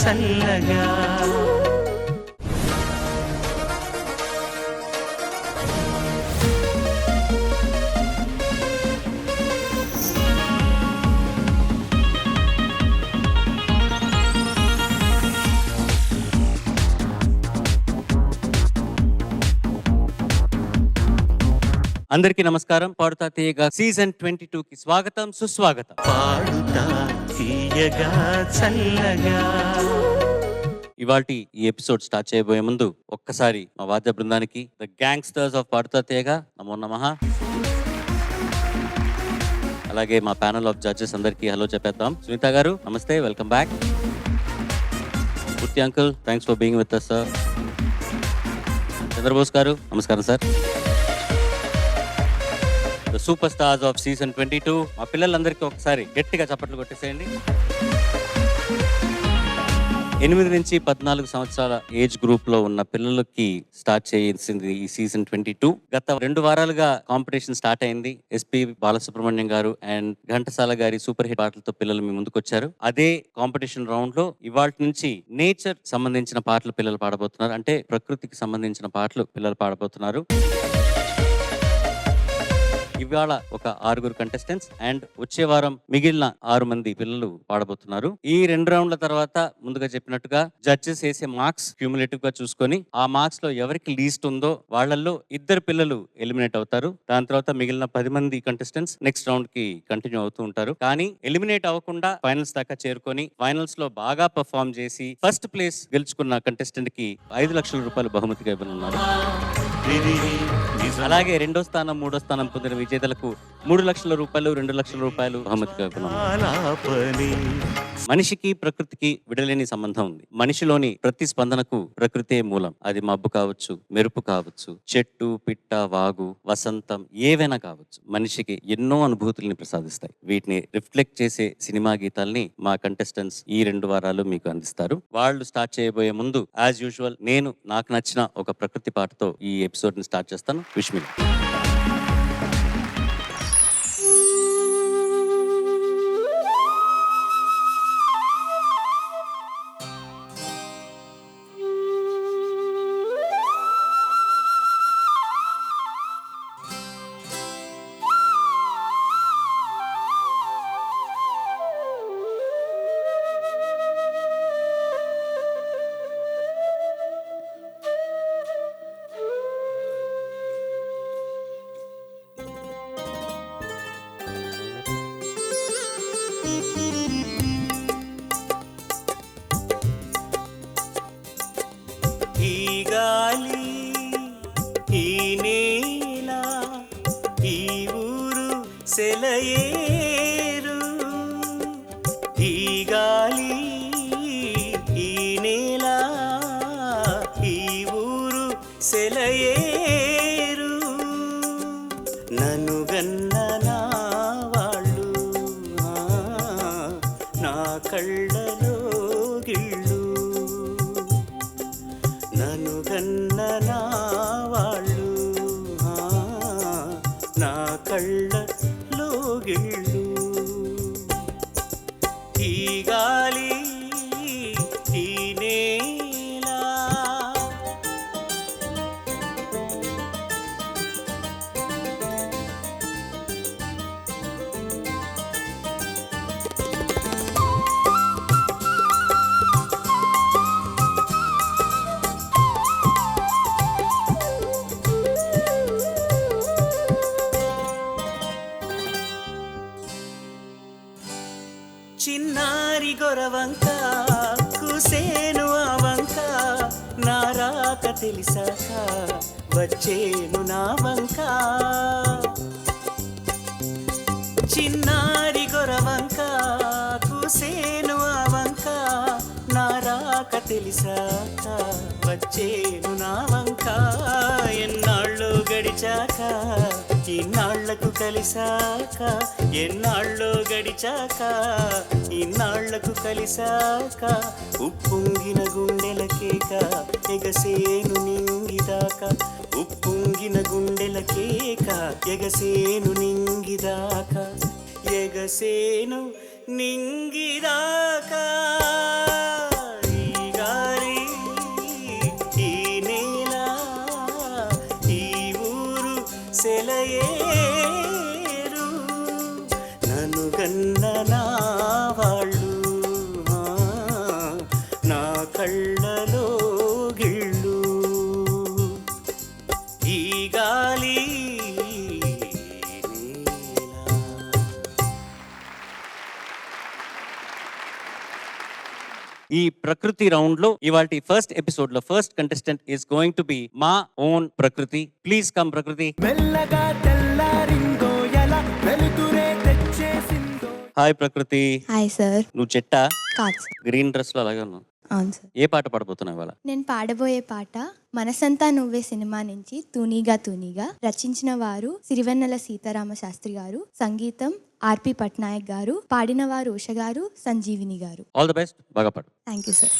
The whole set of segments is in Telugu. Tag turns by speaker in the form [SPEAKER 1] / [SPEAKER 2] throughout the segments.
[SPEAKER 1] చల్లగా.
[SPEAKER 2] అందరికీ నమస్కారం. పాడుతా తీయగా సీజన్ 22 కి స్వాగతం, సుస్వాగతం.
[SPEAKER 1] పాడుతా తీయగా చల్లగా.
[SPEAKER 2] ఇవాల్టి ఈ ఎపిసోడ్ స్టార్ట్ చేయబోయే ముందు ఒక్కసారి మా వాద్య బృందానికి, ద గ్యాంగ్స్టర్స్ ఆఫ్ పాడుతా తీయగా, నమో నమః. అలాగే మా ప్యానల్ ఆఫ్ జడ్జెస్ అందరికీ హలో చెప్పేద్దాం. సునీత గారు నమస్తే, welcome back. Murthy uncle, thanks for being with us sir. Chandrabose garu నమస్కారం sir. The super stars of season 22, మా పిల్లలందరికీ ఒకసారి గట్టిగా చప్పట్లు కొట్టేసేయండి. 8 నుంచి 14 సంవత్సరాల ఏజ్ గ్రూప్ లో ఉన్న పిల్లలకి స్టార్ట్ చేయాల్సింది ఈ సీజన్ 22. గత 2 వారాలుగా కాంపిటీషన్ స్టార్ట్ అయింది. ఎస్పి బాలసుబ్రహ్మణ్యం గారు అండ్ ఘంటసాల గారి సూపర్ హిట్ పాటలతో పిల్లలు మీ ముందుకు వచ్చారు. అదే కాంపిటీషన్ రౌండ్ లో ఇవాళ నుంచి నేచర్ సంబంధించిన పాటలు పిల్లలు పాడబోతున్నారు. అంటే ప్రకృతికి సంబంధించిన పాటలు పిల్లలు పాడబోతున్నారు. ఇవాళ ఒక 6 కంటెస్టెంట్స్ అండ్ వచ్చే వారం మిగిలిన 6 మంది పిల్లలు పాడబోతున్నారు. ఈ 2 రౌండ్ల తర్వాత ముందుగా చెప్పినట్టుగా జడ్జెస్ వేసే మార్క్స్ క్యూములేటివ్ గా చూసుకొని ఆ మార్క్స్ లో ఎవరికి లీస్ట్ ఉందో వాళ్ళల్లో 2 పిల్లలు ఎలిమినేట్ అవుతారు. దాని తర్వాత మిగిలిన 10 మంది కంటెస్టెంట్స్ నెక్స్ట్ రౌండ్ కి కంటిన్యూ అవుతూ ఉంటారు. కానీ ఎలిమినేట్ అవ్వకుండా ఫైనల్స్ దాకా చేరుకొని ఫైనల్స్ లో బాగా పర్ఫార్మ్ చేసి ఫస్ట్ ప్లేస్ గెలుచుకున్న కంటెస్టెంట్ కి 5 లక్షల రూపాయలు బహుమతిగా ఇవ్వనున్నారు. అలాగే 2వ స్థానం 3వ స్థానం పొందిన విజేతలకు 3 లక్షల రూపాయలు 2 లక్షల రూపాయలు బహుమతిగా ఇవ్వనున్నారు. మనిషికి ప్రకృతికి విడలేని సంబంధం ఉంది. మనిషిలోని ప్రతి స్పందనకు ప్రకృతే మూలం. అది మబ్బు కావచ్చు, మెరుపు కావచ్చు, చెట్టు, పిట్ట, వాగు, వసంతం ఏవైనా కావచ్చు. మనిషికి ఎన్నో అనుభూతుల్ని ప్రసాదిస్తాయి. వీటిని రిఫ్లెక్ట్ చేసే సినిమా గీతాల్ని మా కంటెస్టెంట్స్ ఈ 2 వారాలు మీకు అందిస్తారు. వాళ్ళు స్టార్ట్ చేయబోయే ముందు యాజ్ యూజువల్ నేను నాకు నచ్చిన ఒక ప్రకృతి పాటతో ఈ ఎపిసోడ్ ని స్టార్ట్ చేస్తాను. Wish me.
[SPEAKER 1] సెలయేరు ఈ గాలి ఈ నేల ఈ ఊరు సెలయేరు నన్ను గన్న నా వాళ్ళు నా కళ్ళలో గిళ్ళు నన్ను గన్న నా వాళ్ళు నా కళ్ళ ఈ గాలి ఈ నేల చిన్నారి గొరవంక కుసేను ఆ వంక నా రాక తెలిసాక వచ్చేను నా వంక చిన్నారి గొరవంక కుసేను ఆ వంక నా రాక తెలిసాక వచ్చేను నా వంక ఎన్నాళ్ళు గడిచాక ఇన్నాళ్లకు కలిసాక ఎన్నాళ్ళు గడిచాక ఇన్నాళ్లకు కలిసాక ఉప్పొంగిన గుండెలకేక ఎగసేను నింగిదాక ఉప్పొంగిన గుండెలకేక ఎగసేను నింగిదాక ఎగసేను నింగిదాక సెలయేరు నన్ను గన్న నా వాళ్ళు నా కళ్ళలో గిళ్ళు ఈ గాలి నేల.
[SPEAKER 2] ఈ ప్రకృతి రౌండ్ లో ఇవాల్టి ఫస్ట్ ఎపిసోడ్ లో first contestant is going to be మా ఓన్ ప్రకృతి. ప్లీజ్ కమ్ ప్రకృతి.
[SPEAKER 1] మెల్లగా తెల్లారిందో ఎలా వెలుతురే తెచ్చేసిందో.
[SPEAKER 2] హాయ్ ప్రకృతి.
[SPEAKER 3] Hi sir.
[SPEAKER 2] నువ్వు చెట్టా?
[SPEAKER 3] కాదు సార్.
[SPEAKER 2] గ్రీన్ డ్రెస్ లో అలాగే ఉన్నావు.
[SPEAKER 3] అవును సార్.
[SPEAKER 2] ఏ పాట పాడబోతున్నావు ఇవాళ?
[SPEAKER 3] నేను పాడబోయే పాట మనసంతా నువ్వే సినిమా నుంచి తూనీగా తూనీగా. రచించిన వారు సిరివెన్నెల సీతారామ శాస్త్రి గారు, సంగీతం ఆర్పి పట్నాయక్ గారు, పాడిన వారు ఉష గారు, సంజీవిని గారు.
[SPEAKER 2] ఆల్ ది బెస్ట్, బాగా పాడు.
[SPEAKER 3] Thank you sir.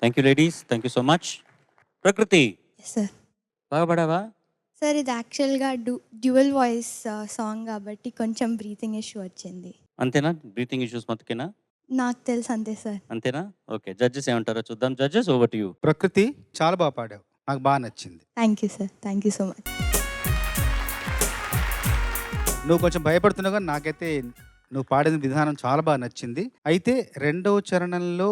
[SPEAKER 2] Thank you ladies, thank you so much. ప్రకృతి,
[SPEAKER 3] సార్.
[SPEAKER 2] బాగా పాడావా?
[SPEAKER 3] సార్ ఇది యాక్చువల్గా డ్యూయల్ వాయిస్ సాంగ్ కాబట్టి కొంచెం బ్రీతింగ్ ఇష్యూ వచ్చింది.
[SPEAKER 2] అంతేనా? బ్రీతింగ్ ఇష్యూస్ మతుకేనా?
[SPEAKER 3] నాకు తెలుసు అంతే సార్.
[SPEAKER 2] అంతేనా? ఓకే, జడ్జెస్ ఏమంటారో చూద్దాం. Judges, over to you.
[SPEAKER 4] Prakruthi, చాలా బాగా పాడావు, నాకు బాగా నచ్చింది.
[SPEAKER 3] Thank you sir, thank you so much.
[SPEAKER 4] నువ్వు కొంచెం భయపడుతున్నావు కానీ నాకైతే నువ్వు పాడిన విధానం చాలా బాగా నచ్చింది. అయితే రెండవ చరణంలో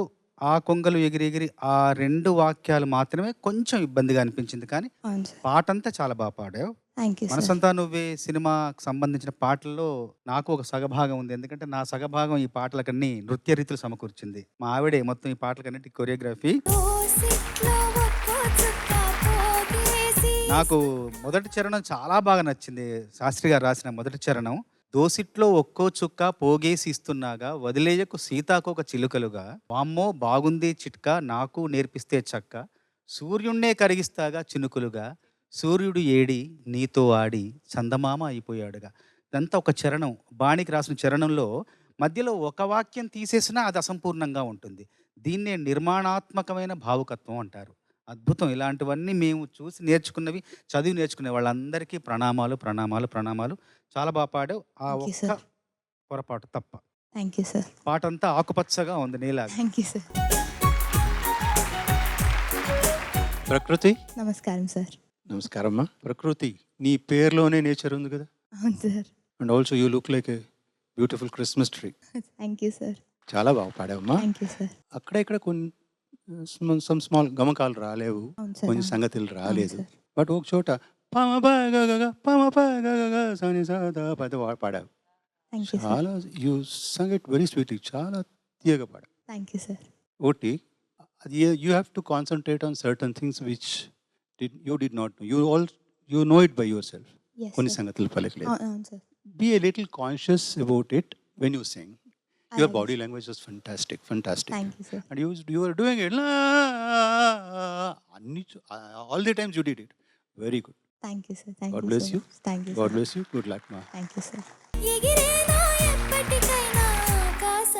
[SPEAKER 4] ఆ కొంగలు ఎగిరి ఎగిరి ఆ 2 వాక్యాలు మాత్రమే కొంచెం ఇబ్బందిగా అనిపించింది. కానీ
[SPEAKER 3] అవును సార్.
[SPEAKER 4] పాటంతా చాలా బా పాడావు.
[SPEAKER 3] Thank you sir.
[SPEAKER 4] మనసంతా నువ్వే సినిమాకు సంబంధించిన పాటల్లో నాకు ఒక సగభాగం ఉంది. ఎందుకంటే నా సగభాగం ఈ పాటలకన్నీ నృత్య రీతులు సమకూర్చింది. మా ఆవిడే మొత్తం ఈ పాటలకన్నిటి కొరియోగ్రఫీ. నాకు మొదటి చరణం చాలా బాగా నచ్చింది. శాస్త్రి గారు రాసిన మొదటి చరణం. దోసిట్లో ఒక్కో చుక్క పోగేసి ఇస్తున్నాగా వదిలేయకు సీతాకోక చిలుకలుగా వామ్మో బాగుంది చిట్కా నాకు నేర్పిస్తే చక్క సూర్యుణ్ణే కరిగిస్తాగా చినుకులుగా సూర్యుడు ఏడి నీతో ఆడి చందమామ అయిపోయాడుగా. ఇదంతా ఒక చరణం. బాణికి రాసిన చరణంలో మధ్యలో ఒక వాక్యం తీసేసినా అది అసంపూర్ణంగా ఉంటుంది. దీన్నే నిర్మాణాత్మకమైన భావుకత్వం అంటారు. అద్భుతం. ఇలాంటివన్నీ మేము చూసి నేర్చుకున్నవి, చదివి నేర్చుకునే వాళ్ళందరికీ ప్రణామాలు, ప్రణామాలు, ప్రణామాలు. చాలా బాగా పాడావు. ఆ
[SPEAKER 3] థ్యాంక్ యూ
[SPEAKER 4] ఒక్క
[SPEAKER 3] సార్.
[SPEAKER 4] పొరపాటు తప్ప.
[SPEAKER 3] Thank you sir.
[SPEAKER 4] పాటంతా ఆకుపచ్చగా ఉంది నీలాగా.
[SPEAKER 3] Thank you sir.
[SPEAKER 5] ప్రకృతి,
[SPEAKER 3] నమస్కారం సార్.
[SPEAKER 5] నమస్కారం అమ్మా. ప్రకృతి, నీ పేరులోనే నేచర్ ఉంది కదా.
[SPEAKER 3] అవును sir.
[SPEAKER 5] And also you look like a beautiful Christmas tree.
[SPEAKER 3] Thank you sir.
[SPEAKER 5] చాలా బాగా పాడావమ్మా.
[SPEAKER 3] Thank you sir.
[SPEAKER 5] అక్కడ ఇక్కడ కొన్ని సమ్ స్మాల్ గమకాలు రాలేవు,
[SPEAKER 3] అవును సార్.
[SPEAKER 5] కొన్ని సంగతులు రాలేదు.
[SPEAKER 3] సార్.
[SPEAKER 5] బట్ ఒక చోట పాడావు.
[SPEAKER 3] Thank you sir.
[SPEAKER 5] చాలా you sung it very sweetly, చాలా తీయగా పాడావు.
[SPEAKER 3] Thank you sir.
[SPEAKER 5] ఒకటి అది you have to concentrate on certain things which you did not know. You know it by yourself.
[SPEAKER 3] Yes,
[SPEAKER 5] కొన్ని
[SPEAKER 3] sir.
[SPEAKER 5] సంగతులు పలకలేదు.
[SPEAKER 3] అవును sir.
[SPEAKER 5] Be a little conscious about it when you sing. Your
[SPEAKER 3] అలాగే
[SPEAKER 5] body
[SPEAKER 3] sir.
[SPEAKER 5] language is fantastic, fantastic.
[SPEAKER 3] Thank you sir.
[SPEAKER 5] And you are doing it. All the times you did it. Very good.
[SPEAKER 3] Thank you sir. Thank
[SPEAKER 5] God
[SPEAKER 3] you
[SPEAKER 5] bless
[SPEAKER 3] so
[SPEAKER 5] you.
[SPEAKER 3] Much. Thank you
[SPEAKER 5] God
[SPEAKER 3] sir.
[SPEAKER 5] bless you. Good luck, ma.
[SPEAKER 3] Thank you sir.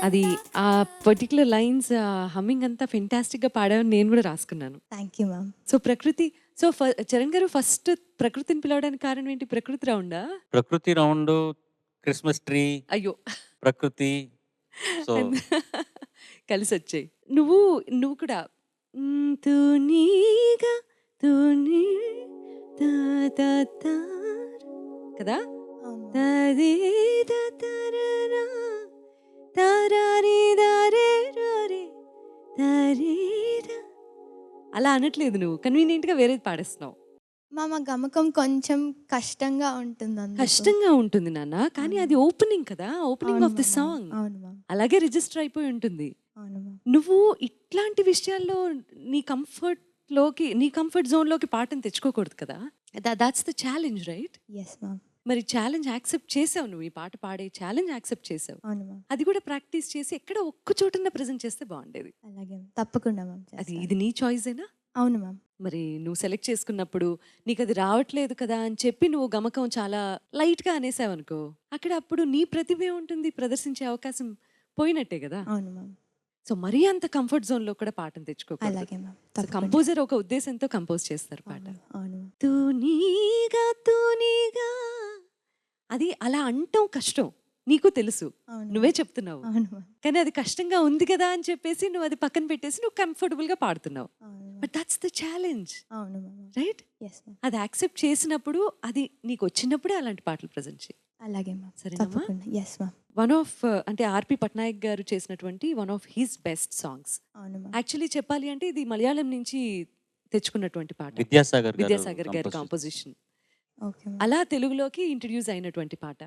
[SPEAKER 6] అది ఆ పర్టికులర్ లైన్స్ హమ్మింగ్ అంతా ఫెంటాస్టిక్గా పాడావని నేను కూడా రాసుకున్నాను.
[SPEAKER 3] Thank you ma'am.
[SPEAKER 6] సో ప్రకృతి, సో చరణ్ గారు ఫస్ట్ ప్రకృతిని పిలవడానికి కారణం ఏంటి? ప్రకృతి రౌండా?
[SPEAKER 2] ప్రకృతి రౌండ్, క్రిస్మస్ ట్రీ,
[SPEAKER 6] అయ్యో
[SPEAKER 2] ప్రకృతి. సో
[SPEAKER 6] కలిసి వచ్చాయి. నువ్వు కూడా తూనీగా తూనీ కదా,
[SPEAKER 3] అవును.
[SPEAKER 6] అలా అనట్లేదు, నువ్వు కన్వీనియంట్ గా వేరేది పాడేస్తున్నావు.
[SPEAKER 3] మా గమకం కొంచెం కష్టంగా ఉంటుంది అందుకు.
[SPEAKER 6] కష్టంగా ఉంటుంది నాన్న, కానీ అది ఓపెనింగ్ కదా, ఓపెనింగ్
[SPEAKER 3] అవును
[SPEAKER 6] ఆఫ్ ది
[SPEAKER 3] మ్యామ్.
[SPEAKER 6] సాంగ్.
[SPEAKER 3] అవును మ్యామ్.
[SPEAKER 6] అలాగే రిజిస్టర్ అయిపోయి ఉంటుంది.
[SPEAKER 3] అవును మ్యామ్.
[SPEAKER 6] నువ్వు ఇట్లాంటి విషయాల్లో నీ కంఫర్ట్ జోన్ లోకి పాటను తెచ్చుకోకూడదు కదా. That's the challenge, right?
[SPEAKER 3] Yes ma'am.
[SPEAKER 6] మరి ఛాలెంజ్ యాక్సెప్ట్ చేసావు, నువ్వు ఈ పాట పాడే ఛాలెంజ్ యాక్సెప్ట్ చేసావు.
[SPEAKER 3] అవును మ్యామ్.
[SPEAKER 6] అది కూడా ప్రాక్టీస్ చేసి ఎక్కడ ఒక్క చోటన ప్రెజెంట్ చేస్తే బాగుండేది.
[SPEAKER 3] అలాగే తప్పకుండా మ్యామ్.
[SPEAKER 6] అది
[SPEAKER 3] చేస్తాను.
[SPEAKER 6] ఇది నీ చాయిసేనా?
[SPEAKER 3] అవును మ్యామ్.
[SPEAKER 6] మరి నువ్వు సెలెక్ట్ చేసుకున్నప్పుడు నీకు అది రావట్లేదు కదా అని చెప్పి నువ్వు గమకం చాలా లైట్ గా అనేసావు అనుకో, అక్కడ అప్పుడు నీ ప్రతిభ ఉంటుంది, ప్రదర్శించే అవకాశం పోయినట్టే కదా.
[SPEAKER 3] అవును మ్యామ్.
[SPEAKER 6] సో మరీ అంత కంఫర్ట్ జోన్ లో కూడా పాటను తెచ్చుకోకూడదు.
[SPEAKER 3] అలాగే మ్యామ్.
[SPEAKER 6] కంపోజర్ ఒక ఉద్దేశంతో కంపోజ్ చేస్తారు పాట.
[SPEAKER 3] అవును.
[SPEAKER 6] తూనీగా అది అలా అంటాం కష్టం, నీకు తెలుసు,
[SPEAKER 3] అవును.
[SPEAKER 6] నువ్వే చెప్తున్నావు.
[SPEAKER 3] అవును మ్యామ్.
[SPEAKER 6] కానీ అది కష్టంగా ఉంది కదా అని చెప్పేసి నువ్వు అది పక్కన పెట్టేసి నువ్వు కంఫర్టబుల్ గా పాడుతున్నావు.
[SPEAKER 3] అవును
[SPEAKER 6] బట్ దట్స్ ద ఛాలెంజ్,
[SPEAKER 3] అవును మ్యామ్.
[SPEAKER 6] రైట్?
[SPEAKER 3] Yes ma'am.
[SPEAKER 6] అది యాక్సెప్ట్ చేసినప్పుడు, అది నీకు వచ్చినప్పుడే అలాంటి పాటలు ప్రజెంట్ చేయి.
[SPEAKER 3] అలాగే మ్యామ్.
[SPEAKER 6] సరేనమ్మా?
[SPEAKER 3] తప్పకుండా. Yes ma'am.
[SPEAKER 6] వన్ ఆఫ్ అంటే ఆర్పి పట్నాయక్ గారు చేసినటువంటి one of his best songs.
[SPEAKER 3] అవును మ్యామ్.
[SPEAKER 6] యాక్చువల్లీ చెప్పాలి అంటే ఇది మలయాళం నుంచి తెచ్చుకున్నటువంటి పాట,
[SPEAKER 2] విద్యాసాగర్
[SPEAKER 6] విద్యాసాగర్ గారి
[SPEAKER 2] composition.
[SPEAKER 6] కాంపోజిషన్.
[SPEAKER 3] Okay ma'am.
[SPEAKER 6] అలా తెలుగులోకి ఇంట్రడ్యూస్ అయినటువంటి పాట.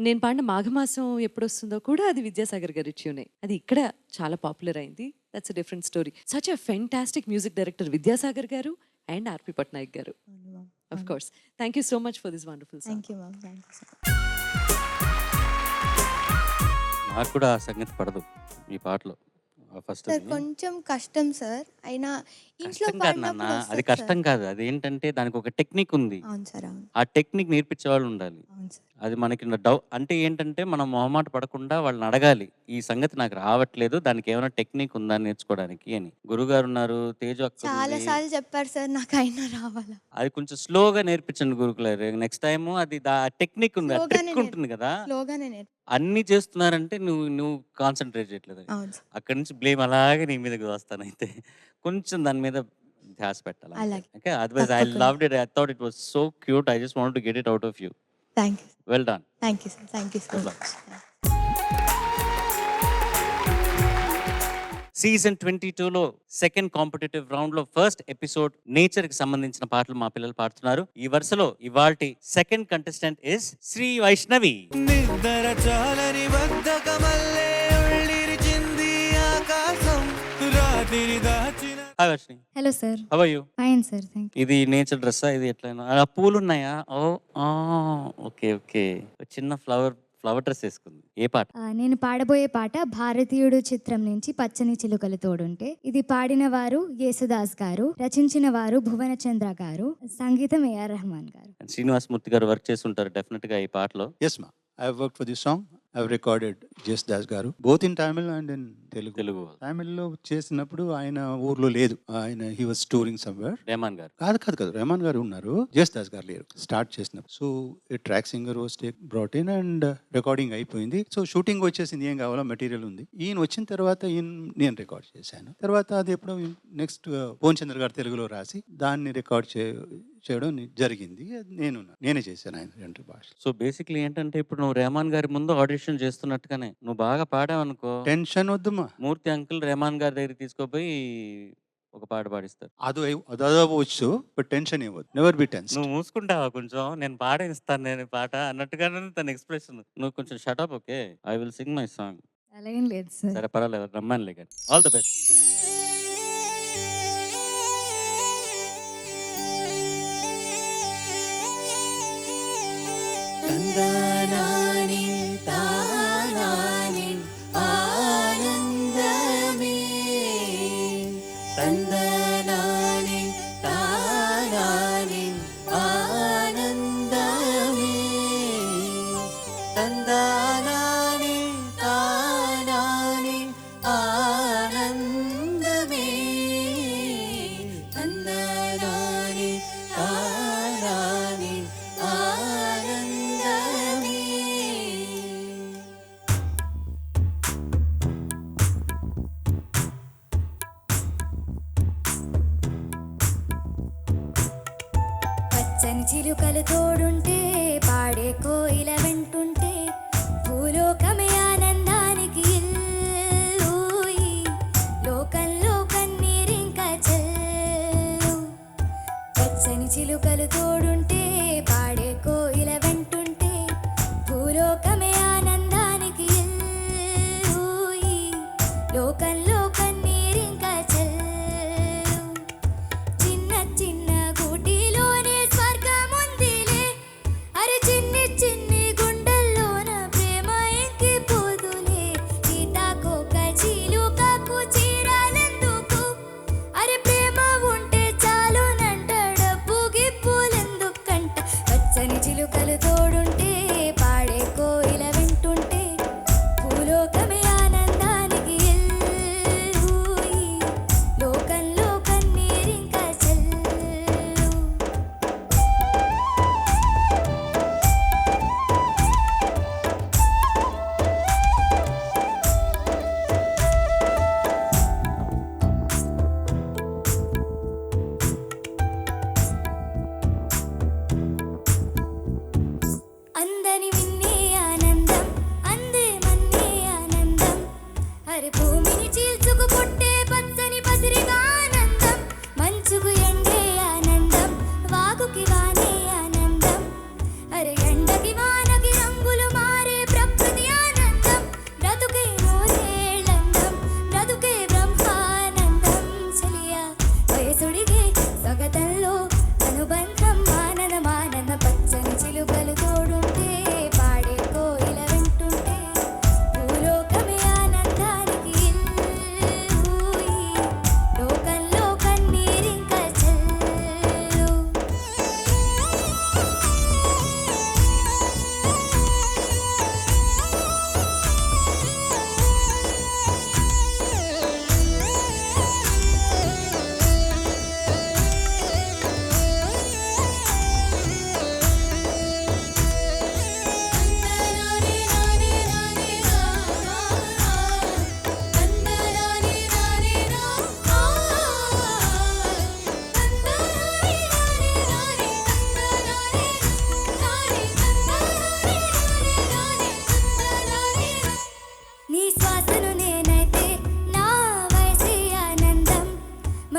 [SPEAKER 6] నేను పాడిన మాఘమాసం ఎప్పుడు వస్తుందో కూడా అది విద్యాసాగర్ గారి ట్యూనే. అది ఇక్కడ చాలా పాపులర్ అయింది. That's a different story. Such a fantastic music director Vidyasagar గారు అండ్ ఆర్పి పట్నాయక్ గారు.
[SPEAKER 3] అవును ma'am.
[SPEAKER 6] Of course. Thank you so much for this wonderful song.
[SPEAKER 3] Thank you ma'am. Thank you so much.
[SPEAKER 2] నాకు కూడా ఆ సంగతి పడదు ఈ పాటలో. ఫస్ట్
[SPEAKER 3] సార్ కొంచెం కష్టం సార్. అయినా ఇంట్లో
[SPEAKER 2] కష్టం కాదు నాన్న,
[SPEAKER 3] పాడినప్పుడు
[SPEAKER 2] అది
[SPEAKER 3] వస్తుంది
[SPEAKER 2] కష్టం
[SPEAKER 3] సార్.
[SPEAKER 2] కాదు. అది ఏంటంటే దానికి ఒక టెక్నిక్ ఉంది.
[SPEAKER 3] అవును సార్. అవును.
[SPEAKER 2] ఆ టెక్నిక్ నేర్పించే వాళ్ళు ఉండాలి.
[SPEAKER 3] అవును సార్.
[SPEAKER 2] అది మనకి అంటే ఏంటంటే మనం మొహమాట పడకుండా వాళ్ళని అడగాలి, ఈ సంగతి నాకు రావట్లేదు, దానికి ఏమైనా టెక్నిక్ ఉందా నేర్చుకోవడానికి అని. గురుగారు ఉన్నారు, తేజు అక్క
[SPEAKER 3] చాలా
[SPEAKER 2] ఉంది.
[SPEAKER 3] సార్లు చెప్పారు సార్, నాకు అయినా రావాలా.
[SPEAKER 2] అది కొంచెం స్లోగా నేర్పించండి గురుకులారు. నెక్స్ట్ టైం అది టెక్నిక్ ఉంది,
[SPEAKER 3] స్లోగానే
[SPEAKER 2] ట్రిక్ ఉంటుంది కదా.
[SPEAKER 3] స్లోగానే
[SPEAKER 2] అన్ని చేస్తున్నారంటే నువ్వు కాన్సన్ట్రేట్ చేయట్లేదు.
[SPEAKER 3] అవును సార్.
[SPEAKER 2] అక్కడి నుంచి బ్లేమ్ అలాగే నీ మీదకి వస్తాను. అయితే కొంచెం దాని మీద ధ్యాస పెట్టాలి.
[SPEAKER 3] అలాగే.
[SPEAKER 2] ఓకే, అదర్వైజ్ ఐ
[SPEAKER 3] తప్పకుండా.
[SPEAKER 2] Loved it. I thought it was so cute. I just wanted to get it out of you.
[SPEAKER 3] Thank you.
[SPEAKER 2] Well done.
[SPEAKER 3] Thank you sir. Thank you so
[SPEAKER 2] Good
[SPEAKER 3] much.
[SPEAKER 2] Season 22లో సెకండ్ కాంపిటేటివ్ రౌండ్ లో ఫస్ట్ ఎపిసోడ్ నేచర్ కి సంబంధించిన పాటలు మా పిల్లలు పాడుతున్నారు. ఈ వరుసలో ఇవాల్టి second contestant is Shri Vaishnavi.
[SPEAKER 1] నిద్ర చాలని బద్ధకమల్లే ఒళ్ళిరిచింది ఆకాశం రాత్రి దాచిన
[SPEAKER 2] hi Vaishnavi.
[SPEAKER 7] Hello sir.
[SPEAKER 2] How are you?
[SPEAKER 7] Fine sir, thank you.
[SPEAKER 2] ఇది నేచర్ డ్రెస్సా? ఇది ఎట్లయినా ఆ పూలు ఉన్నాయా? Oh okay okay. చిన్న ఫ్లవర్ డ్రెస్ వేసుకుంది. ఏ పాట?
[SPEAKER 7] నేను పాడబోయే పాట భారతీయుడు చిత్రం నుంచి పచ్చని చిలుకలు తోడుంటే. ఇది పాడిన వారు యేసుదాస్ గారు, రచించిన వారు భువనచంద్ర గారు, సంగీతం ఏఆర్ రెహమాన్ గారు.
[SPEAKER 2] శ్రీనివాస్ మూర్తి గారు వర్క్ చేసి ఉంటారు డెఫినెట్ గా ఈ పాటలో.
[SPEAKER 5] Yes, ma. I have worked for this song. I have recorded Jes Das Garu, both in Tamil and in Telugu.
[SPEAKER 2] Telugu
[SPEAKER 5] తమిళ్లో చేసినప్పుడు ఆయన ఊర్లో లేదు, ఆయన he was touring somewhere.
[SPEAKER 2] Rahman garu.
[SPEAKER 5] కాదు రెహమాన్ గారు ఉన్నారు, జస్ దాస్ గారు లేరు స్టార్ట్ చేసినప్పుడు. So track singer was take brought in and recording అయిపోయింది. సో షూటింగ్ వచ్చేసింది, ఏం కావాలో మెటీరియల్ ఉంది. ఈయన వచ్చిన తర్వాత నేను రికార్డ్ చేశాను. తర్వాత అది ఎప్పుడో నెక్స్ట్ భువనచంద్ర గారు తెలుగులో రాసి దాన్ని రికార్డ్ చేయడం జరిగింది. నేనే చేశాను ఆయన రెండు భాషలు.
[SPEAKER 2] సో బేసిక్లీ ఏంటంటే ఇప్పుడు నువ్వు రెహమాన్ గారి ముందు ఆడిషన్ చేస్తున్నట్టుగానే నువ్వు బాగా పాడావు అనుకో,
[SPEAKER 5] టెన్షన్ వద్దుమా.
[SPEAKER 2] మూర్తి అంకుల్ రెహమాన్ గారి దగ్గర తీసుకుపోయి ఒక పాట పాడిస్తారు.
[SPEAKER 5] అదవచ్చు, బట్ టెన్షన్ ఏమవుతుంది. Never be tense.
[SPEAKER 2] నువ్వు మూసుకుంటావా కొంచెం, నేను పాడేస్తాను నేను పాట అన్నట్టుగానే తన ఎక్స్ప్రెషన్. నువ్వు కొంచెం shut up. Okay, I will sing my song.
[SPEAKER 7] అలా ఏం లేదు సార్.
[SPEAKER 2] సరే పర్వాలేదు, రమ్మనిలే కానీ. All the best.
[SPEAKER 1] తందనాని తానాని ఆనందమే తందనాని తానాని ఆనందమే తందనాని తానాని ఆనందమే తందనాని తానాని ఆనందమే.
[SPEAKER 7] పచ్చని చిలుకలు తోడుంటే, పాడే కోయిల వెంటుంటే, భూలోకమే ఆనందానికి ఇల్లు, ఈ లోకంలో కన్నీరింకా చెల్లు. పచ్చని చిలుకలు తోడుంటే, పాడే కోయిల వెంటుంటే, భూలోకమే ఆనందానికి ఇల్లు, ఈ లోకంలో కన్నీరింకా చెల్లు. చిన్న చిన్న గూటిలోనే స్వర్గముందిలే, అరే చిన్ని చిన్ని గుండె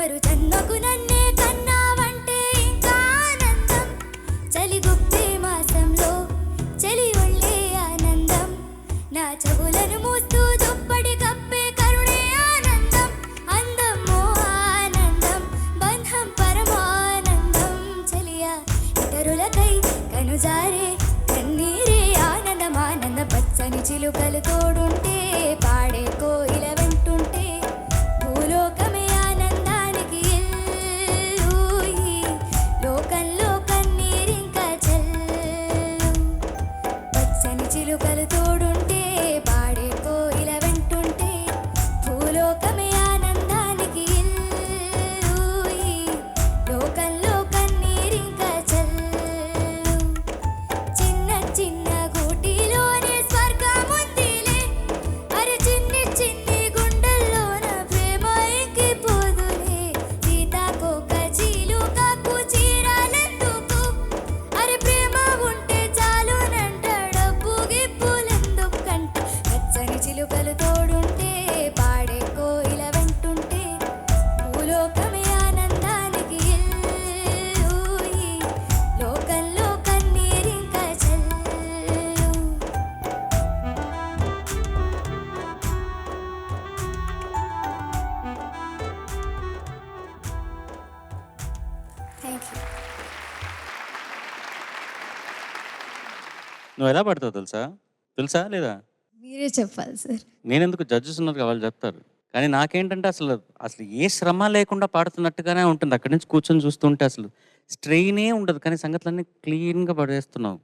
[SPEAKER 8] మరు జన్మకు నన్నే కన్నావంటే ఇంకా ఆనందం చలిగుప్పే మాసంలో చలి ఒళ్ళే ఆనందం నా చెవులను మూస్తూ దుప్పటి కప్పే కరుణే ఆనందం అందమో ఆనందం బంధం పరమానందం చలియా ఇతరులకై కనుజారే కన్నీరే ఆనందం ఆనంద పచ్చని చిలుకలు తోడుంటే పాడే కోయిల వెంటుంటే భూలోకమే ఆనందానికి ఇల్లు ఈ లోకంలో కన్నీరింకా చల్లు పచ్చని చిలుకలు తోడుంటే పాడే కోయిల వెంటుంటే భూలోకమే ఆనందానికి ఇల్లు ఈ లోకంలో కన్నీరింకా చల్లు చిన్న చిన్న గూటిలోనే స్వర్గముందిలే అరే చిన్ని చిన్ని గుండెల్లోన ప్రేమ ఎక్కిపోదులే సీతాకోక చిలుకకు చీరాలెందుకు అరే ప్రేమ ఉంటే చాలునంట డబ్బు గిప్పులెందుకంట పచ్చని చిలుకలు తోడుంటే పాడే కోయిల వెంటుంటే భూలోకమే ఆనందానికి ఇల్లు ఈ లోకంలో కన్నీరింకా చల్లు థ్యాంక్ యూ
[SPEAKER 2] నువ్వు ఎలా పాడతావు తెలుసా లేదా?
[SPEAKER 7] మీరే చెప్పాలి సార్.
[SPEAKER 2] నేనెందుకు జడ్జెస్ ఉన్నారు వాళ్ళు చెప్తారు. కానీ నాకేంటంటే అసలు ఏ శ్రమ లేకుండా పాడుతున్నట్టుగానే ఉంటుంది. అక్కడి నుంచి కూర్చొని చూస్తుంటే అసలు స్ట్రెయినే ఉండదు. కానీ సంగతులన్నీ క్లీన్గా పడేస్తున్నావు.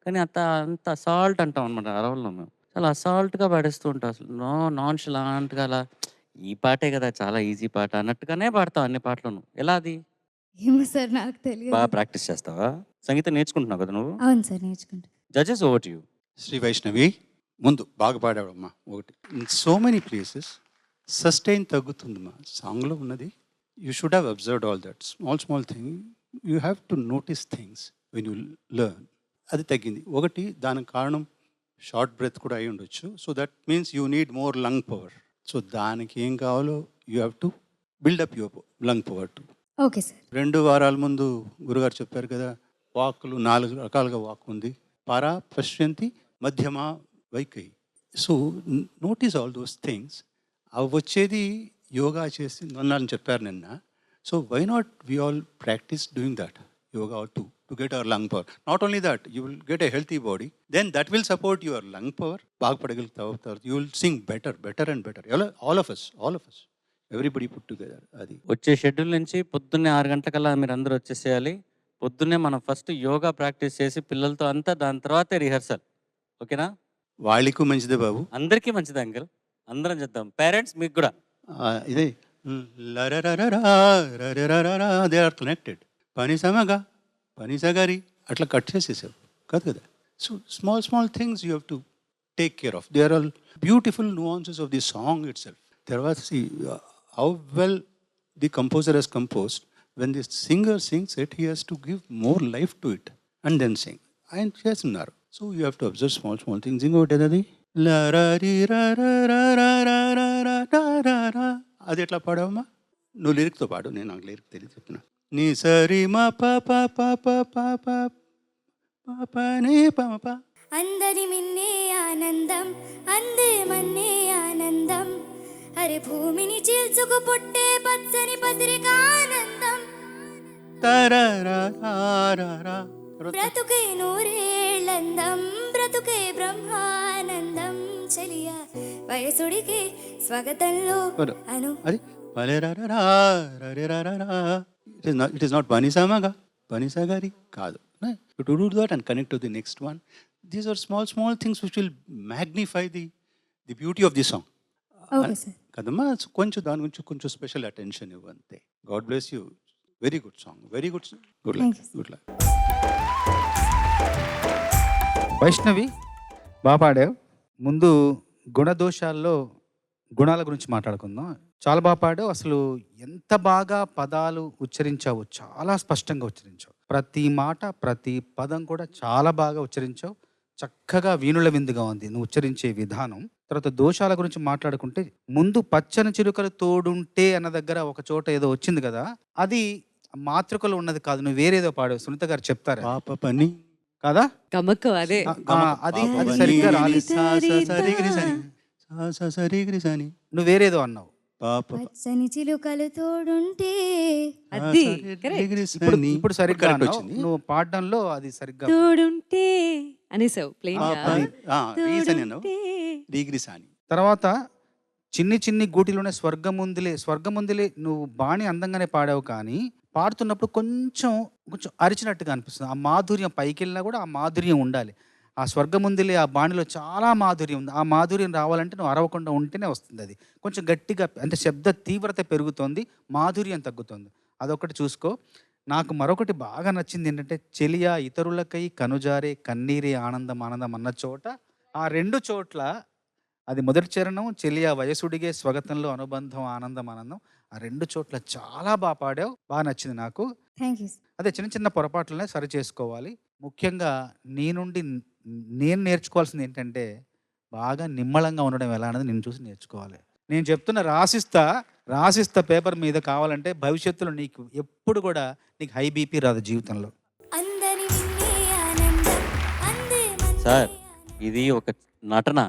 [SPEAKER 2] కానీ అంత అసాల్ట్ అంటాం అనమాట అరవల్లో మేము. చాలా అసాల్ట్గా పాడేస్తూ ఉంటాం. అసలు నాన్షలాంట్గా అలా ఈ పాటే కదా చాలా ఈజీ పాట అన్నట్టుగానే పాడతావు అన్ని పాటలను. ఎలా అది?
[SPEAKER 7] ఏమో సార్ నాకు తెలియదు.
[SPEAKER 2] బాగా ప్రాక్టీస్ చేస్తావా? సంగీతం నేర్చుకుంటున్నావు కదా నువ్వు?
[SPEAKER 7] అవును సార్ నేర్చుకుంటా.
[SPEAKER 2] Judges over to you.
[SPEAKER 5] Shri Vaishnavi ముందు బాగా పాడావమ్మా. ఒకటి in so many places sustain తగ్గుతుందమ్మా సాంగ్లో ఉన్నది. You should have observed all that small thing. You have to notice things when you learn. అది తగ్గింది. ఒకటి దానికి కారణం షార్ట్ బ్రెత్ కూడా అయి ఉండొచ్చు. So that means you need more lung power. So దానికి ఏం కావాలో you have to buildup your lung power to.
[SPEAKER 7] Okay sir.
[SPEAKER 5] 2 వారాల ముందు గురుగారు చెప్పారు కదా, వాక్కులు 4 రకాలుగా వాక్ ఉంది. పారా, పశ్యంతి, మధ్యమ, వైఖరి. So notice all those things. అవి వచ్చేది యోగా చేసి నన్ను చెప్పారు నిన్న. So why not we all practice doing that yoga to get our lung power. Not only that, you will get a healthy body, then that will support your lung power. బాగుపడగలుగుతావు. You will sing better and better. All of us everybody put together. అది
[SPEAKER 2] వచ్చే షెడ్యూల్ నుంచి పొద్దున్నే 6 గంటలకల్లా మీరు అందరూ వచ్చేసేయాలి. పొద్దున్నే మనం ఫస్ట్ యోగా ప్రాక్టీస్ చేసి పిల్లలతో అంతా, దాని తర్వాతే రిహర్సల్. ఓకేనా?
[SPEAKER 5] వాళ్ళకు మంచిదే బాబు.
[SPEAKER 2] అందరికీ మంచిది అంకుల్. అందరం చేద్దాం. పేరెంట్స్ మీకు కూడా
[SPEAKER 5] ఇదే దే ఆర్ కనెక్టెడ్. పని సమగా పని సగారి అట్లా కట్ చేసేసావు కాదు కదా. So small things you have to take care of. They are all beautiful nuances of the song itself. తర్వాత how well the composer has composed. When the singer sings it, he has to give more life to it and then sing. ఆయన చేస్తున్నారు. So you have to observe small things. ఇంకోటి అది అది ఎట్లా పాడావమ్మా? నువ్వు లిరిక్తో పాడు, నేను నాకు లిరిక్ తెలియదు చెప్తున్నా. నీ సరి మా ప
[SPEAKER 8] అందరి మిన్నే ఆనందం అందే మన్నే ఆనందం అరే భూమిని చీల్చుకు పుట్టే పచ్చని పత్రిక ఆనందం బ్రతుకే నూరేళ్ళందం బ్రతుకే బ్రహ్మానందం చలియా వయసుడికి స్వాగతంలో అను
[SPEAKER 5] అది ఇట్ ఈస్ నాట్ బనిసామగా బనిసాగారి కాదు. To do that and connect to the next one. These are small things which will magnify the beauty of the song కదమ్మా. కొంచెం దాని గురించి కొంచెం స్పెషల్ అటెన్షన్ ఇవ్వంతే. God bless you. Very good song. Very good luck.
[SPEAKER 4] Vaishnavi బాగా పాడావు. ముందు గుణదోషాల్లో గుణాల గురించి మాట్లాడుకుందాం. చాలా బాగా పాడావు. అసలు ఎంత బాగా పదాలు ఉచ్చరించావు, చాలా స్పష్టంగా ఉచ్చరించావు. ప్రతి మాట ప్రతి పదం కూడా చాలా బాగా ఉచ్చరించావు. చక్కగా వీణుల విందుగా ఉంది నువ్వు ఉచ్చరించే విధానం. తర్వాత దోషాల గురించి మాట్లాడుకుంటే ముందు పచ్చని చిలుకలు తోడుంటే అన్న దగ్గర ఒక చోట ఏదో వచ్చింది కదా, అది మాతృకలో ఉన్నది కాదు, నువ్వు వేరేదో పాడావు. సునీత గారు చెప్తారా
[SPEAKER 5] పాప పని
[SPEAKER 4] కాదా?
[SPEAKER 6] గమకం అదే.
[SPEAKER 4] అది అది సరిగ్గా రాలేదు. నువ్వు వేరేదో అన్నావు.
[SPEAKER 5] పాప
[SPEAKER 7] పచ్చని చిలుకలు తోడుంటే
[SPEAKER 6] అది
[SPEAKER 4] ఇప్పుడు ఇప్పుడు సరిగ్గా
[SPEAKER 5] correct
[SPEAKER 4] అన్నావు.
[SPEAKER 5] వచ్చింది.
[SPEAKER 4] నువ్వు పాడడంలో అది సరిగ్గా
[SPEAKER 6] తోడుంటే అనేసావు ప్లెయిన్
[SPEAKER 5] రీగ్రిసాని.
[SPEAKER 4] తర్వాత చిన్ని చిన్ని గూటిలోనే స్వర్గముందులే స్వర్గముందులే నువ్వు బాణి అందంగానే పాడావు, కానీ పాడుతున్నప్పుడు కొంచెం కొంచెం అరిచినట్టుగా అనిపిస్తుంది. ఆ మాధుర్యం పైకి వెళ్ళినా కూడా ఆ మాధుర్యం ఉండాలి. ఆ స్వర్గముందులే ఆ బాణిలో చాలా మాధుర్యం ఉంది. ఆ మాధుర్యం రావాలంటే నువ్వు అరవకుండా ఉంటేనే వస్తుంది. అది కొంచెం గట్టిగా అంటే శబ్ద తీవ్రత పెరుగుతోంది, మాధుర్యం తగ్గుతుంది. అదొకటి చూసుకో. నాకు మరొకటి బాగా నచ్చింది ఏంటంటే, చెలియా ఇతరులకై కనుజారే కన్నీరే ఆనందం ఆనందం అన్న చోట, ఆ రెండు చోట్ల అది మొదటి చరణం చెలియా వయసుడిగే స్వగతంలో అనుబంధం ఆనందం ఆనందం, ఆ రెండు చోట్ల చాలా బాగా పాడావు, బాగా నచ్చింది నాకు.
[SPEAKER 7] Thank you.
[SPEAKER 4] అదే చిన్న చిన్న పొరపాట్లనే సరి చేసుకోవాలి. ముఖ్యంగా నీ నుండి నేను నేర్చుకోవాల్సింది ఏంటంటే, బాగా నిమ్మళంగా ఉండడం ఎలా అనేది నేను చూసి నేర్చుకోవాలి. నేను చెప్తున్న రాసిస్తా పేపర్ మీద, కావాలంటే భవిష్యత్తులో నీకు ఎప్పుడు కూడా నీకు హై బీపీ రాదు జీవితంలో.
[SPEAKER 8] అందరి విన్నే ఆనందం అందే
[SPEAKER 2] సార్ ఇది ఒక నటన.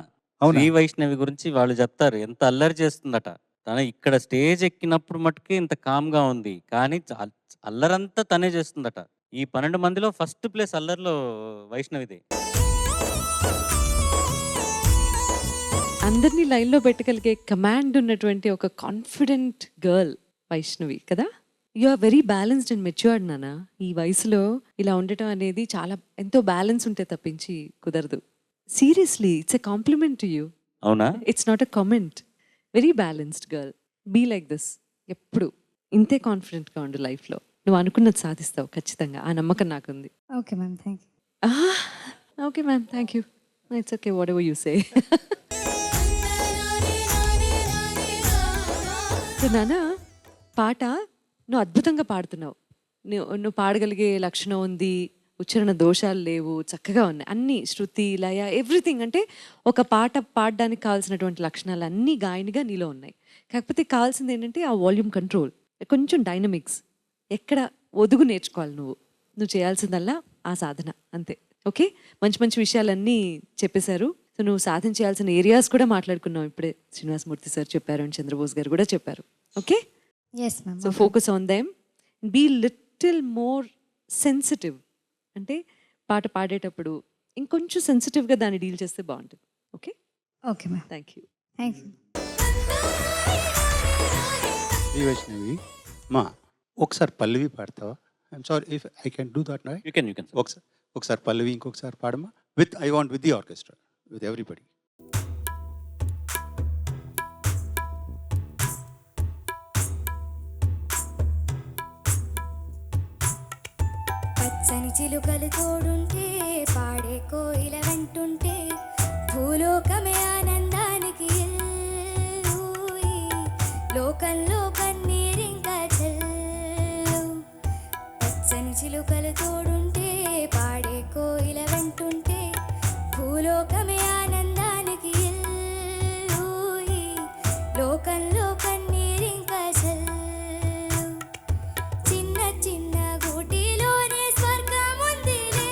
[SPEAKER 4] అవునా?
[SPEAKER 2] శ్రీ వైష్ణవి గురించి వాళ్ళు చెప్తారు ఎంత అల్లరి చేస్తుందట. తన ఇక్కడ స్టేజ్ ఎక్కినప్పుడు మట్టుకే ఇంత కామ్గా ఉంది, కానీ అల్లరంతా తనే చేస్తుందట. ఈ 12 మందిలో ఫస్ట్ ప్లేస్ అల్లరిలో వైష్ణవిదే.
[SPEAKER 6] అందరినీ లైన్లో పెట్టగలిగే కమాండ్ ఉన్నటువంటి ఒక కాన్ఫిడెంట్ గర్ల్ వైష్ణవి కదా. You are very balanced and matured నాన్న. ఈ వయసులో ఇలా ఉండటం అనేది చాలా ఎంతో బ్యాలెన్స్ ఉంటే తప్పించి కుదరదు. Seriously it's a compliment to you.
[SPEAKER 2] అవునా?
[SPEAKER 6] It's not a comment. Very balanced girl. Be like this. ఎప్పుడు ఇంతే కాన్ఫిడెంట్గా ఉండు లైఫ్లో. నువ్వు అనుకున్నది సాధిస్తావు ఖచ్చితంగా. ఆ నమ్మకం నాకుంది.
[SPEAKER 7] Okay ma'am, thank you.
[SPEAKER 6] Okay ma'am, thank you. It's okay what ever you say. నాన్న పాట నువ్వు అద్భుతంగా పాడుతున్నావు. నువ్వు పాడగలిగే లక్షణం ఉంది, ఉచ్చారణ దోషాలు లేవు, చక్కగా ఉన్నాయి అన్నీ, శృతి లయ ఎవ్రీథింగ్. అంటే ఒక పాట పాడడానికి కావాల్సినటువంటి లక్షణాలు అన్నీ గాయనిగా నీలో ఉన్నాయి. కాకపోతే కావాల్సింది ఏంటంటే ఆ వాల్యూమ్ కంట్రోల్, కొంచెం డైనమిక్స్, ఎక్కడ ఒదుగు నేర్చుకోవాలి. నువ్వు చేయాల్సిందల్లా ఆ సాధన అంతే. ఓకే, మంచి మంచి విషయాలన్నీ చెప్పేశారు. సో నువ్వు సాధించాల్సిన ఏరియాస్ కూడా మాట్లాడుకున్నావు ఇప్పుడే. శ్రీనివాసమూర్తి సార్ చెప్పారు అండ్ చంద్రబోస్ గారు కూడా చెప్పారు. Okay,
[SPEAKER 7] yes ma'am.
[SPEAKER 6] So focus on them, be little more sensitive. అంటే పాట పాడేటప్పుడు ఇంకొంచెం సెన్సిటివ్గా దాన్ని డీల్ చేస్తే బాగుంటుంది. Okay
[SPEAKER 7] okay ma'am,
[SPEAKER 6] thank you.
[SPEAKER 7] Thank you.
[SPEAKER 5] Shri Vaishnavi మా ఒకసారి పల్లవి పాడతావా? I'm sorry if I can do that now.
[SPEAKER 2] You can
[SPEAKER 5] ఒకసారి పల్లవి ఇంకొకసారి పాడమా. I want with the orchestra, with everybody.
[SPEAKER 8] పచ్చని చిలుకలు తోడుంటే పాడే కోయిల వెంటుంటే భూలోకమే ఆనందానికి ఇల్లూయి, లోకంలో కన్నీరింకా చల్లు. పచ్చని చిలుకలు తోడుంటే పాడే కోయిల వెంటుంటే భూలోకమే ఆనందానికి ఇల్లూయి, లోకంలో కన్నీరింకా చల్లు. చిన్న చిన్న గూటిలోనే స్వర్గముందిలే,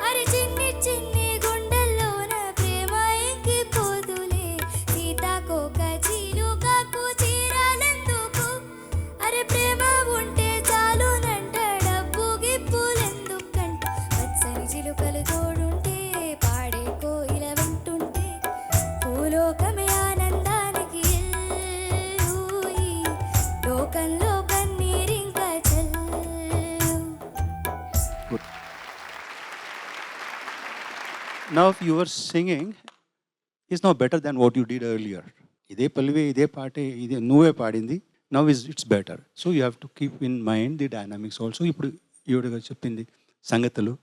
[SPEAKER 8] అరే చిన్ని చిన్ని గుండెల్లోన ప్రేమ ఇంకిపోదులే. సీతాకోక చిలుకకు చీరాలెందుకు, అరే ప్రేమ ఉంటే చాలునంట, డబ్బు గిప్పులెందుకంట. పచ్చని చిలుకలు తోడుంటే పాడే కోయిల వెంటుంటే భూలోకమే ఆనందానికి ఇల్లూయి, లోకంలో కన్నీరింకా చల్లు.
[SPEAKER 5] Now if you were singing is now better than what you did earlier. ఇదే పల్లవి, ఇదే పాటే, ఇదే నువ్వే పాడింది. Now it's better. So you have to keep in mind the dynamics also. ఇప్పుడు ఈవిడగా చెప్పింది సంగతులు,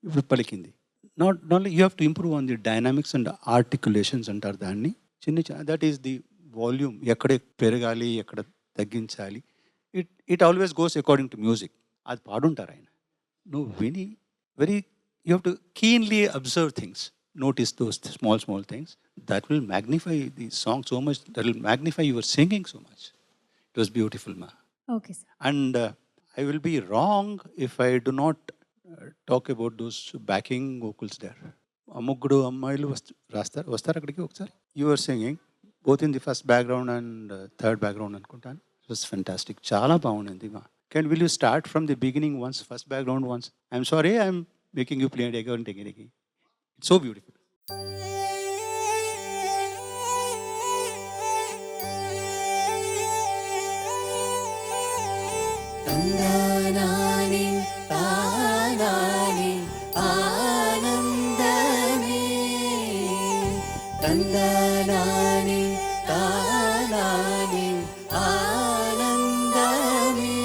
[SPEAKER 5] ఇప్పుడు పలికింది. Not only you have to improve on the dynamics and articulations అంటారు దాన్ని. దట్ ఈస్ ది వాల్యూమ్, ఎక్కడ పెరగాలి ఎక్కడ తగ్గించాలి. It always goes according to music. అది పాడుంటారు ఆయన. నువ్వు విని very you have to keenly observe things, notice those small things. That will magnify the song so much, that will magnify your singing so much. It was beautiful, ma.
[SPEAKER 7] Okay sir.
[SPEAKER 5] And I will be wrong if I do not talk about those backing vocals there. ముగ్గురు అమ్మాయిలు వస్తారు అక్కడికి ఒకసారి. You were singing both in the first background and third background అనుకుంటాను. It was fantastic. చాలా బాగుంది మా. Will you start from the beginning once, first background once? I'm sorry, I'm making you play it again. It's so beautiful.
[SPEAKER 1] తందనాని తానాని ఆనందమే తందనాని తానాని ఆనందమే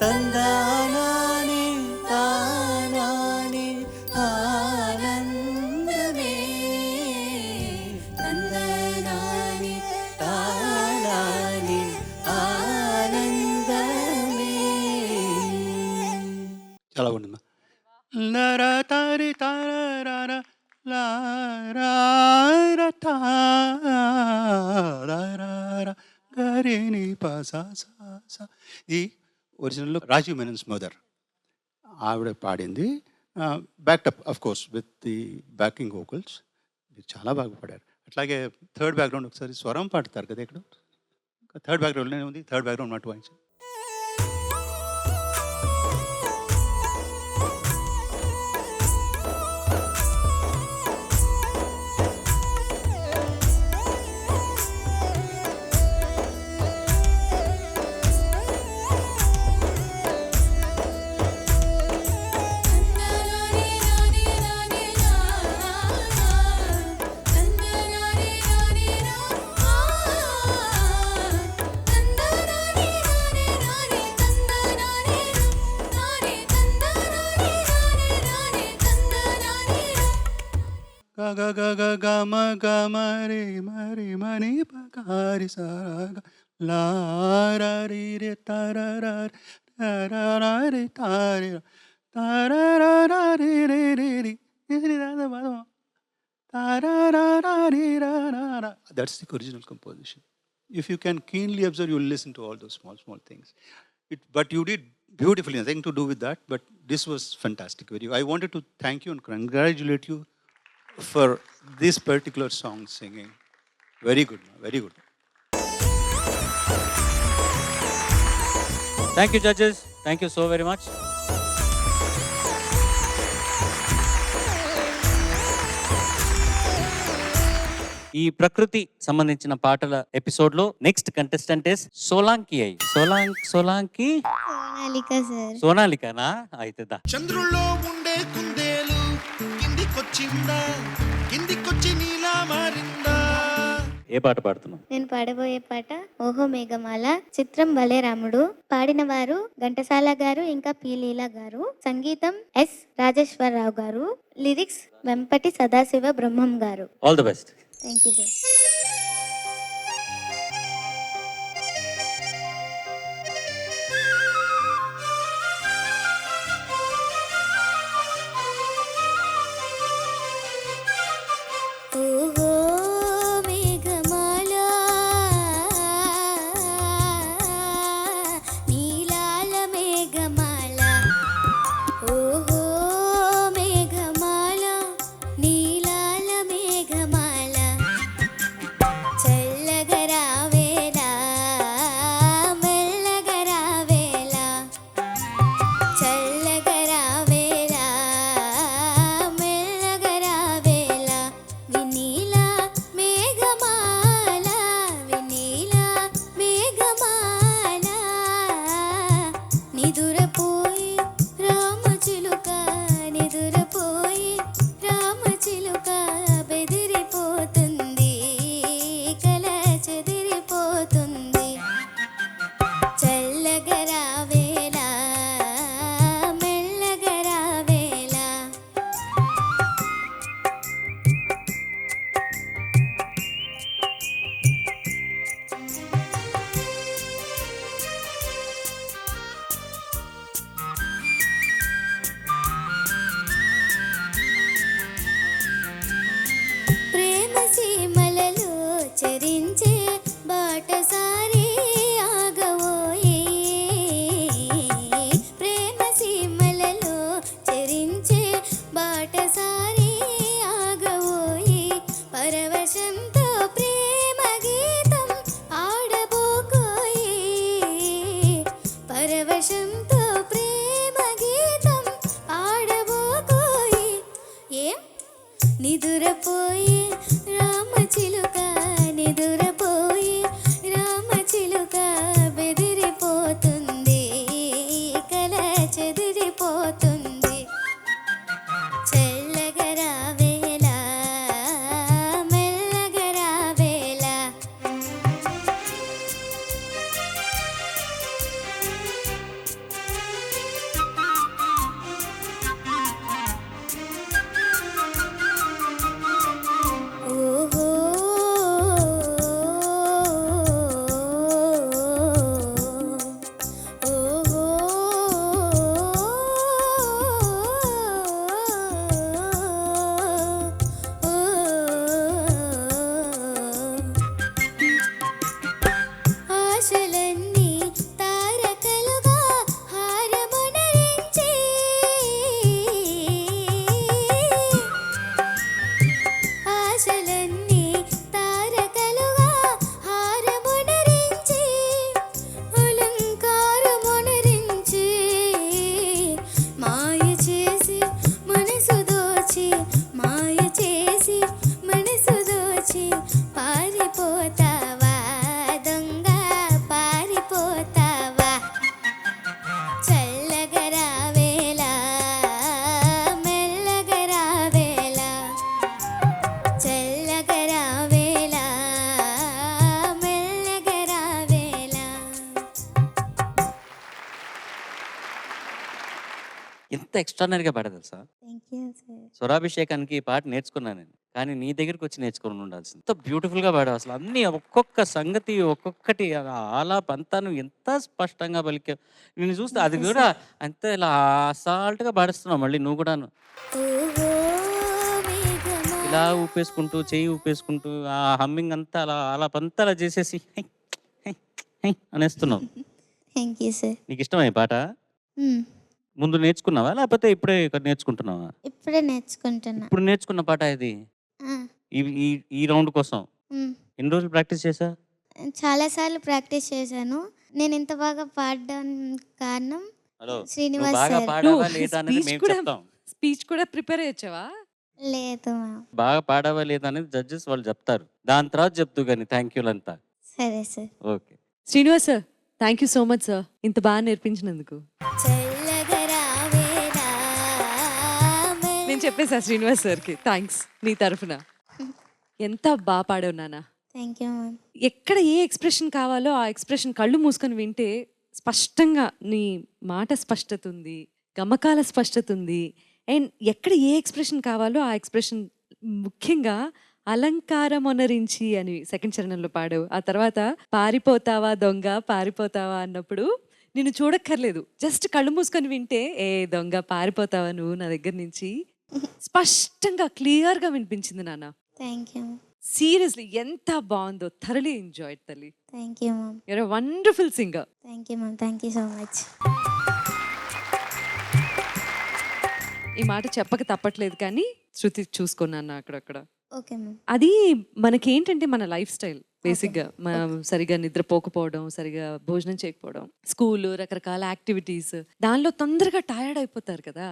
[SPEAKER 1] తందనాని తానాని ఆనందమే తందనాని తానాని ఆనందమే.
[SPEAKER 5] చాలా బాగుంది. లరా తారి తారా లారా గరిని పాసా సా. ఈ ఒరిజినల్లో రాజీవ్ మెనన్స్ మదర్ ఆవిడ పాడింది. Backed up of course with the backing vocals. చాలా బాగా పాడారు. అట్లాగే థర్డ్ బ్యాక్గ్రౌండ్ ఒకసారి స్వరం పాడతారు కదా ఇక్కడ. థర్డ్ బ్యాక్గ్రౌండ్లోనే ఉంది. థర్డ్ బ్యాక్గ్రౌండ్ మాట వాయించారు. గ గ గమ గమ రే మరి మని పకారి సాగ లారి రే తరరే తారి తారీ రే రే రే. That's the original composition. If you can keenly observe, you will listen to all those small things. But you did beautifully. Nothing to do with that. But this was fantastic. I wanted to thank you and congratulate you for this particular song singing. Very good, very good.
[SPEAKER 2] Thank you, judges. Thank you so very much. ఈ ప్రకృతి సంబంధించిన పాటల ఎపిసోడ్ లో next contestant is Solanki. Solanki సోనాలికనా అయితే దా.
[SPEAKER 9] చంద్రుల్లో ఉండే కుందేలు కిందికొచ్చి నీలా మారిందా.
[SPEAKER 2] ఏ పాట పాడుతున్నావు?
[SPEAKER 10] నేను పాడబోయే పాట ఓహో మేఘమాల, చిత్రం భలే రాముడు. పాడిన వారు ఘంటసాల గారు ఇంకా పి లీలా గారు, సంగీతం ఎస్ రాజేశ్వరరావు గారు, లిరిక్స్ వెంపటి సదాశివ బ్రహ్మం గారు.
[SPEAKER 2] All the best.
[SPEAKER 10] Thank you sir. ఓహో మేఘమాల నీలాల మేఘమాల, ఓహో మేఘమాల నీలాల మేఘమాల, చల్లగా రావేలా మెల్లగా రావేలా, చల్లగా రావేలా మెల్లగా రావేలా, వినీలా మేఘమాల వినీలా మేఘమాల, నిదురపోయి రామచిలుక నిదురపోయి రామచిలుక, బెదిరిపోతుంది కల చెదిరిపోతుంది, చల్లగా రావేలా మెల్లగా రావేలా.
[SPEAKER 2] ఎంత ఎక్స్ట్రానరీగా పాడా తెలుసా?
[SPEAKER 10] Thank you sir.
[SPEAKER 2] స్వరాభిషేకానికి ఈ పాట నేర్చుకున్నాను నేను. కానీ నీ దగ్గరికి వచ్చి నేర్చుకొని ఉండాల్సింది. ఎంత బ్యూటిఫుల్‌గా పాడావు అసలు. అన్నీ ఒక్కొక్క సంగతి, ఒక్కొక్కటి ఆలాపన అంతా నువ్వు ఎంత స్పష్టంగా పలికావు. నిన్ను చూస్తే అది కూడా అంతే ఇలా అసాల్ట్‌గా పాడేస్తున్నావు మళ్ళీ నువ్వు కూడాను.
[SPEAKER 8] ఓహో మేఘమా
[SPEAKER 2] ఇలా ఊపేసుకుంటూ, చెయ్యి ఊపేసుకుంటూ ఆ హమ్మింగ్ అంతా అలా ఆలాపంతా అలా చేసేసి హై, హై, హై అనేస్తున్నావు.
[SPEAKER 10] Thank you sir.
[SPEAKER 2] నీకిష్టమా ఈ పాట? ముందు నేర్చుకున్నావా? లేకపోతే ఇప్పుడే నేర్చుకుంటున్నావా?
[SPEAKER 10] ఇప్పుడే నేర్చుకుంటున్నా.
[SPEAKER 2] ఇప్పుడు నేర్చుకున్న పాట ఇది?
[SPEAKER 10] ఆ,
[SPEAKER 2] ఈ ఈ ఈ రౌండ్ కోసం
[SPEAKER 10] మ్.
[SPEAKER 2] ఎన్ని రోజులు ప్రాక్టీస్ చేశా?
[SPEAKER 10] చాలాసార్లు ప్రాక్టీస్ చేశాను. నేను ఇంత బాగా పాడడం కారణం
[SPEAKER 2] హలో, నువ్వు
[SPEAKER 10] శ్రీనివాస్
[SPEAKER 2] బాగా
[SPEAKER 10] సార్.
[SPEAKER 2] పాడావా లేదా అనేది
[SPEAKER 6] స్పీచ్
[SPEAKER 2] మేము
[SPEAKER 6] కూడా
[SPEAKER 2] చెప్తాం.
[SPEAKER 6] స్పీచ్ కూడా ప్రిపేర్ అయ్యొచ్చావా?
[SPEAKER 10] లేదు.
[SPEAKER 2] బాగా పాడావా లేదా అనేది జడ్జెస్ వాళ్ళు చెప్తారు. దాని తర్వాత చెప్తూ కానీ థ్యాంక్ యూలంతా.
[SPEAKER 10] సరే sir.
[SPEAKER 2] Okay.
[SPEAKER 6] Srinivas sir, thank you so much sir ఇంత బాగా నేర్పించినందుకు.
[SPEAKER 8] చల్లగా రావే రామే.
[SPEAKER 6] నేను చెప్పేసా శ్రీనివాస్ సార్కి థ్యాంక్స్ నీ తరఫున. ఎంత బాగా పాడావు నాన్న.
[SPEAKER 10] Thank you ma'am.
[SPEAKER 6] ఎక్కడ ఏ ఎక్స్ప్రెషన్ కావాలో ఆ ఎక్స్ప్రెషన్ కళ్ళు మూసుకొని వింటే స్పష్టంగా నీ మాట స్పష్టత ఉంది, గమకాల స్పష్టత ఉంది. అండ్ ఎక్కడ ఏ ఎక్స్ప్రెషన్ కావాలో ఆ ఎక్స్ప్రెషన్, ముఖ్యంగా అలంకారమొనరించి అని సెకండ్ చరణంలో పాడావు. ఆ తర్వాత పారిపోతావా దొంగ పారిపోతావా అన్నప్పుడు నిన్ను చూడక్కర్లేదు, జస్ట్ కళ్ళు మూసుకొని వింటే ఏ దొంగ పారిపోతావా నువ్వు నా దగ్గర నుంచి స్పష్టంగా క్లియర్గా వినిపించింది నాన్న.
[SPEAKER 10] Thank you.
[SPEAKER 6] సీరియస్లీ ఎంత బాగుందో. థరలీ ఎంజాయ్డ్ తల్లి.
[SPEAKER 10] Thank you ma'am.
[SPEAKER 6] You're a wonderful singer.
[SPEAKER 10] Thank you ma'am. Thank you so much.
[SPEAKER 6] ఈ మాట చెప్పక తప్పట్లేదు కానీ శృతి చూసుకున్నాను అక్కడక్కడ.
[SPEAKER 10] Okay ma'am.
[SPEAKER 6] అది మనకేంటంటే మన లైఫ్ స్టైల్ బేసిక్గా మనం సరిగా నిద్రపోకపోవడం, సరిగా భోజనం చేయకపోవడం, స్కూల్, రకరకాల యాక్టివిటీస్, దానిలో తొందరగా టైర్డ్ అయిపోతారు కదా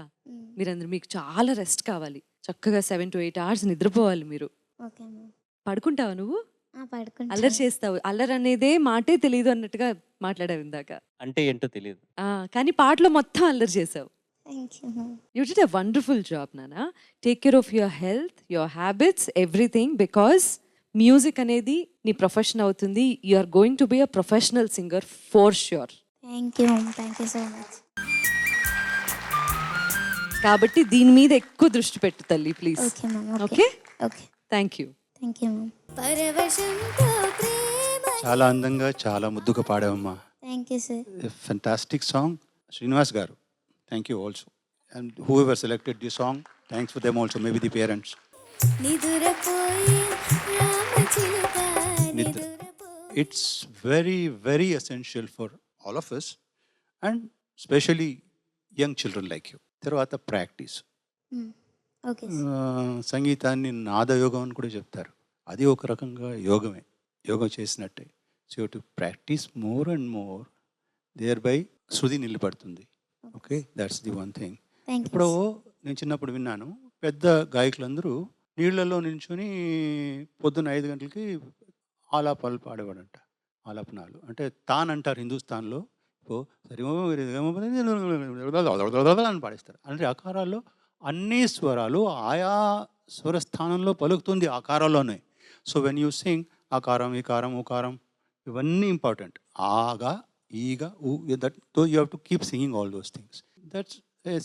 [SPEAKER 6] మీరందరూ. మీకు చాలా రెస్ట్ కావాలి. చక్కగా 7 to 8 hours నిద్రపోవాలి మీరు.
[SPEAKER 10] Okay ma'am.
[SPEAKER 6] పడుకుంటావా నువ్వు?
[SPEAKER 10] పడుకుంటా.
[SPEAKER 6] అల్లరి చేస్తావు. అల్లరి అనేదే మాటే తెలియదు అన్నట్టుగా మాట్లాడావు ఇందాక.
[SPEAKER 2] అంటే ఏంటో తెలియదు.
[SPEAKER 6] కానీ పాటలో మొత్తం అల్లరి చేసావు.
[SPEAKER 10] Thank you ma'am.
[SPEAKER 6] You did a wonderful job, Nana. Take care of your health, your habits, everything, because music అనేది నీ ప్రొఫెషన్ అవుతుంది. You are going to be a professional singer for sure.
[SPEAKER 10] Thank you ma'am. Thank you so much.
[SPEAKER 6] కాబట్టి దీని మీద ఎక్కువ దృష్టి పెట్టు తల్లి please.
[SPEAKER 10] Okay ma'am.
[SPEAKER 6] Okay,
[SPEAKER 10] okay.
[SPEAKER 6] Thank you.
[SPEAKER 10] Thank you ma'am.
[SPEAKER 8] పరవశంతో ప్రేమ
[SPEAKER 5] చాలా అందంగా చాలా ముద్దుగా పాడావమ్మా.
[SPEAKER 10] Thank you sir.
[SPEAKER 5] Fantastic song. Srinivas garu, thank you also. And who ever selected the song, thanks for them also, maybe the parents.
[SPEAKER 8] నిదురపోయి రామచిలుక
[SPEAKER 5] నిద్ర.
[SPEAKER 8] నిదురపోయి.
[SPEAKER 5] It's very, very essential for all of us, and especially young children like you. తర్వాత ప్రాక్టీస్.
[SPEAKER 10] ఓకే.
[SPEAKER 5] సంగీతాన్ని నాదయోగం అని కూడా చెప్తారు. అది ఒక రకంగా యోగమే, యోగం చేసినట్టే. So to practice more and more, there by శృతి నిలబడుతుంది. Okay, that's the one thing.
[SPEAKER 10] Thank you.
[SPEAKER 5] ఇప్పుడు నేను చిన్నప్పుడు విన్నాను, పెద్ద గాయకులందరూ నీళ్లలో నిల్చుని పొద్దున్న 5 గంటలకి ఆలాపాలు పాడేవాడంట. ఆలాపనాలు అంటే తాన్ అంటారు హిందుస్థాన్లో. సరి అని పాడేస్తారు. అంటే ఆకారాల్లో అన్ని స్వరాలు ఆయా స్వరస్థానంలో పలుకుతుంది ఆకారాల్లోనే. సో వెన్ యూ సింగ్ ఆకారం, ఈకారం, ఉకారం, ఇవన్నీ ఇంపార్టెంట్. ఆగా, ఈగా, ఊ, that you have to keep singing all those things. That's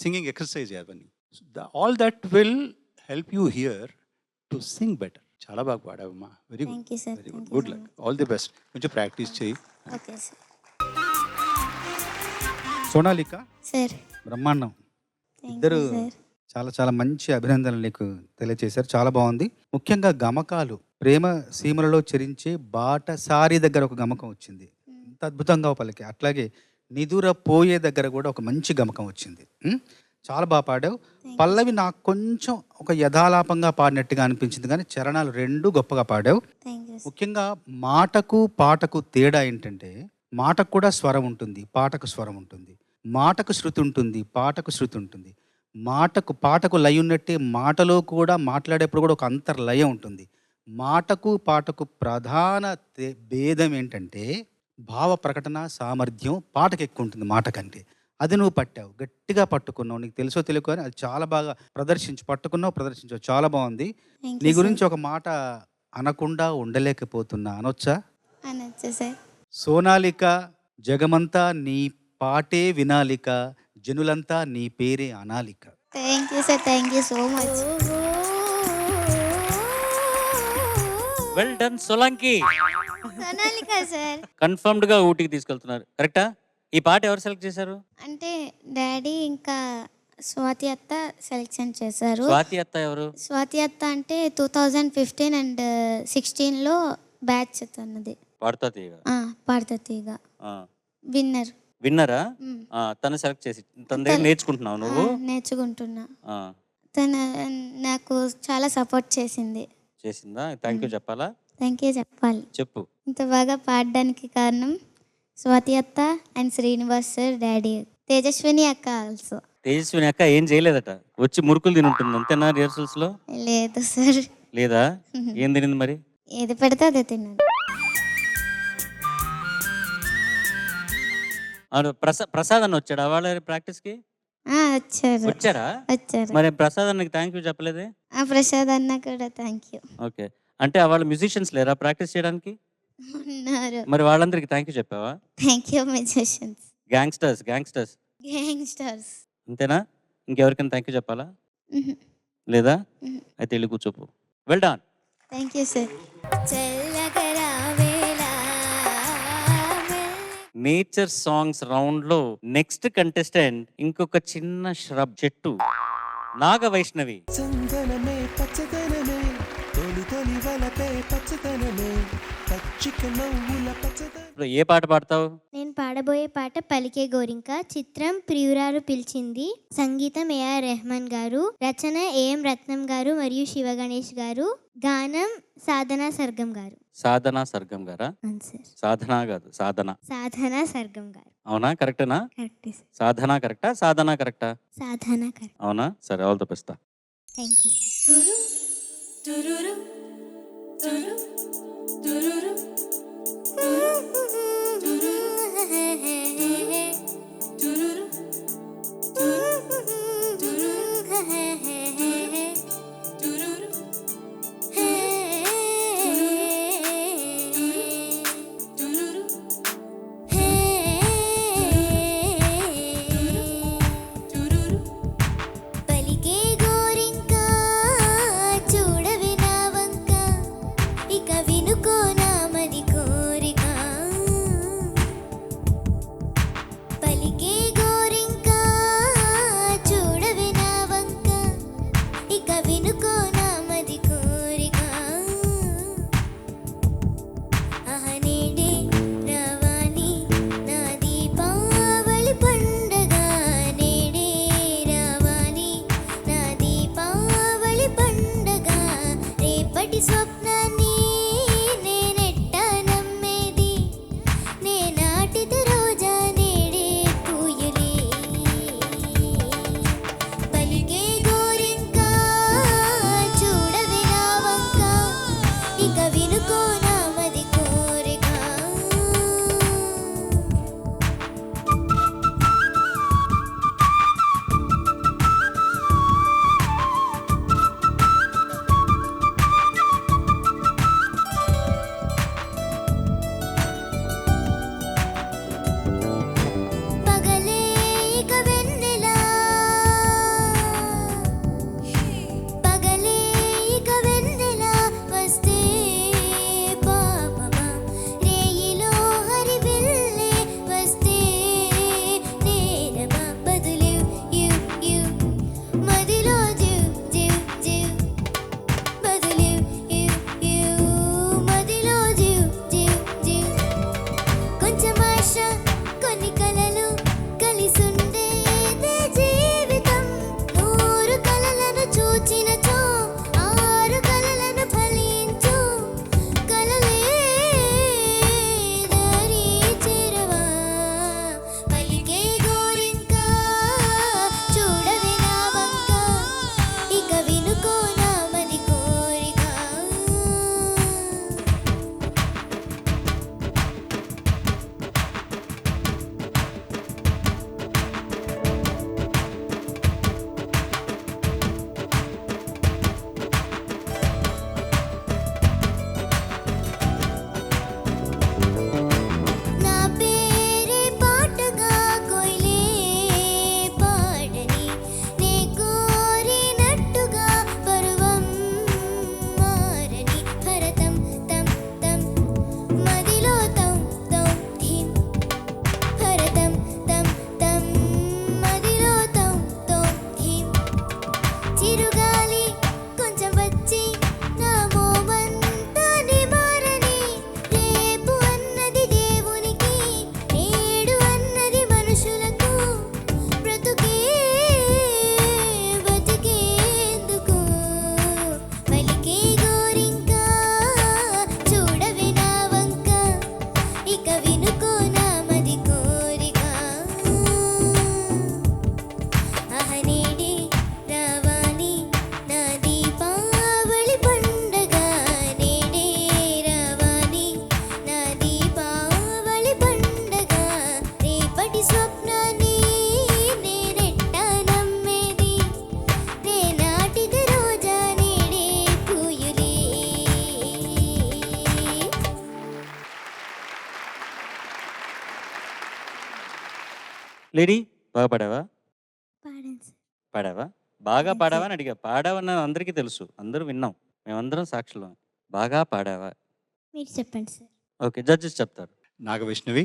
[SPEAKER 5] singing exercise అవన్నీ. All that will help you hear to sing better. చాలా బాగా పాడావమ్మా. Very good.
[SPEAKER 10] Thank you sir.
[SPEAKER 5] Very good. Good luck. All the best. కొంచెం ప్రాక్టీస్ చేయి.
[SPEAKER 10] Okay sir.
[SPEAKER 4] సోనాలిక
[SPEAKER 10] సార్.
[SPEAKER 4] బ్రహ్మాండం.
[SPEAKER 10] థ్యాంక్
[SPEAKER 4] ఇద్దరు
[SPEAKER 10] యూ సార్.
[SPEAKER 4] చాలా చాలా మంచి అభినందనలు నీకు తెలియజేశారు. చాలా బాగుంది. ముఖ్యంగా గమకాలు, ప్రేమ సీమలలో చెరించే బాటసారి దగ్గర ఒక గమకం వచ్చింది, ఎంత అద్భుతంగా పలికి. అట్లాగే నిదుర పోయే దగ్గర కూడా ఒక మంచి గమకం వచ్చింది. చాలా బాగా పాడావు. పల్లవి నాకు కొంచెం ఒక యథాలాపంగా పాడినట్టుగా అనిపించింది, కానీ చరణాలు 2 గొప్పగా పాడావు.
[SPEAKER 10] Thank you sir.
[SPEAKER 4] ముఖ్యంగా మాటకు పాటకు తేడా ఏంటంటే, మాటకు కూడా స్వరం ఉంటుంది, పాటకు స్వరం ఉంటుంది. మాటకు శృతి ఉంటుంది, పాటకు శృతి ఉంటుంది. పాటకు లయ ఉన్నట్టే మాటలో కూడా మాట్లాడేప్పుడు కూడా ఒక అంతర్లయ ఉంటుంది. మాటకు పాటకు ప్రధాన భేదం ఏంటంటే భావ ప్రకటన సామర్థ్యం పాటకు ఎక్కువ ఉంటుంది మాట కంటే. అది నువ్వు పట్టావు, గట్టిగా పట్టుకున్నావు. నీకు తెలుసో తెలియకో అని అది చాలా బాగా ప్రదర్శించావు. చాలా బాగుంది.
[SPEAKER 10] థ్యాంక్
[SPEAKER 4] నీ
[SPEAKER 10] యూ
[SPEAKER 4] గురించి ఒక మాట అనకుండా ఉండలేకపోతున్నా అనొచ్చా?
[SPEAKER 10] అనొచ్చా సార్?
[SPEAKER 4] సోనాలిక, జగమంతా నీ పాటే వినాలిక, జనులంతా నీ పేరే అనాలిక.
[SPEAKER 10] Thank you sir, thank you so much.
[SPEAKER 2] Well done Solanki.
[SPEAKER 10] Sonalika sir.
[SPEAKER 2] Confirmed గా ఊటీకి తీసుకెళ్తున్నారు, కరెక్టా? ఈ పాట ఎవరు సెలెక్ట్ చేశారు?
[SPEAKER 10] అంటే డాడీ ఇంకా స్వాతి అత్త సెలెక్షన్ చేశారు.
[SPEAKER 2] స్వాతి అత్త ఎవరు?
[SPEAKER 10] స్వాతి అత్త అంటే 2015 అండ్ 16లో బ్యాచ్ తనది.
[SPEAKER 2] పాడుతా తీయగా.
[SPEAKER 10] పాడతా తీగ విన్నర్.
[SPEAKER 2] విన్నరా? తను సెలెక్ట్ చేసి తన దగ్గర నేర్చుకుంటున్నావు నువ్వు?
[SPEAKER 10] నేర్చుకుంటున్నా. తను నాకు చాలా సపోర్ట్ చేసిందా?
[SPEAKER 2] థ్యాంక్ యూ చెప్పాలా?
[SPEAKER 10] థ్యాంక్ యూ చెప్పాలి.
[SPEAKER 2] చెప్పు.
[SPEAKER 10] ఇంత బాగా పాడడానికి కారణం స్వాతి అత్త and Srinivas sir, daddy, Tejaswini అక్క ఆల్సో.
[SPEAKER 2] తేజస్విని అక్క ఏం చేయలేదట, వచ్చి మురుకులు తినుంటుంది అంతేనా రిహర్సల్స్ లో?
[SPEAKER 10] లేదు సార్.
[SPEAKER 2] లేదా? ఏం తినింది మరి?
[SPEAKER 10] ఏది పెడితే అదే తిన్నాను.
[SPEAKER 2] ప్రసాద్ అన్న వచ్చాడా వాళ్ళ ప్రాక్టీస్ కి? వచ్చారా?
[SPEAKER 10] వచ్చారు.
[SPEAKER 2] మరి ప్రసాద్ అన్నకి థ్యాంక్ యూ చెప్పలేదే?
[SPEAKER 10] ప్రసాద్ అన్న కూడా థ్యాంక్ యూ.
[SPEAKER 2] ఓకే, అంటే వాళ్ళ మ్యూజిషియన్స్ లేరా ప్రాక్టీస్ చేయడానికి?
[SPEAKER 10] ఉన్నారు.
[SPEAKER 2] మరి వాళ్ళందరికి థ్యాంక్ యూ చెప్పావా?
[SPEAKER 10] Thank you musicians.
[SPEAKER 2] Gangsters.
[SPEAKER 10] Gangsters.
[SPEAKER 2] అంతేనా? ఇంకెవరికైనా థ్యాంక్ యూ చెప్పాలా? లేదా? అయితే వెళ్ళి కూర్చోపు. Well done.
[SPEAKER 10] Thank you sir.
[SPEAKER 2] Nature songs round లో నెక్స్ట్ కంటెస్టెంట్ ఇంకొక చిన్న ష్రబ్ చెట్టు, నాగ వైష్ణవి.
[SPEAKER 1] చందనమే పచ్చదనమే తొలి తొలి వలపే పచ్చదనమే పచ్చిక నవ్వుల పచ్చదనం.
[SPEAKER 2] ఇప్పుడు ఏ పాట పాడతావు?
[SPEAKER 10] నేను పాడబోయే పాట పలికే గోరింక. చిత్రం ప్రియురాలు పిలిచింది. సంగీతం ఏఆర్ రెహమాన్ గారు, రచన ఏఎం రత్నం గారు మరియు శివ గణేష్ గారు, గానం సాధనా సర్గం గారు.
[SPEAKER 2] సాధనా సర్గం గారా? సాధనా కాదు, సాధన.
[SPEAKER 10] సాధనా సర్గం గారు.
[SPEAKER 2] అవునా? కరెక్టేనా?
[SPEAKER 10] Correct sir.
[SPEAKER 2] సాధనా కరెక్టా? సాధనా కరెక్టా?
[SPEAKER 10] సాధనా కరెక్ట్.
[SPEAKER 2] అవునా? సరే, all the best.
[SPEAKER 10] Thank you. పలికే గోరింక చూడవి నా వంక, ఇక వినుకో నా మది కోరిక.
[SPEAKER 2] లేడీ బాగా పాడావా?
[SPEAKER 10] పాడాను సార్.
[SPEAKER 2] పాడావా? బాగా పాడావా అని అడిగా. పాడావని అందరికీ తెలుసు, అందరూ విన్నాం, మేమందరం సాక్షులం. బాగా పాడావా?
[SPEAKER 10] మీరు చెప్పండి సార్.
[SPEAKER 2] ఓకే, జడ్జెస్ చెప్తారు.
[SPEAKER 5] నాగవైష్ణవి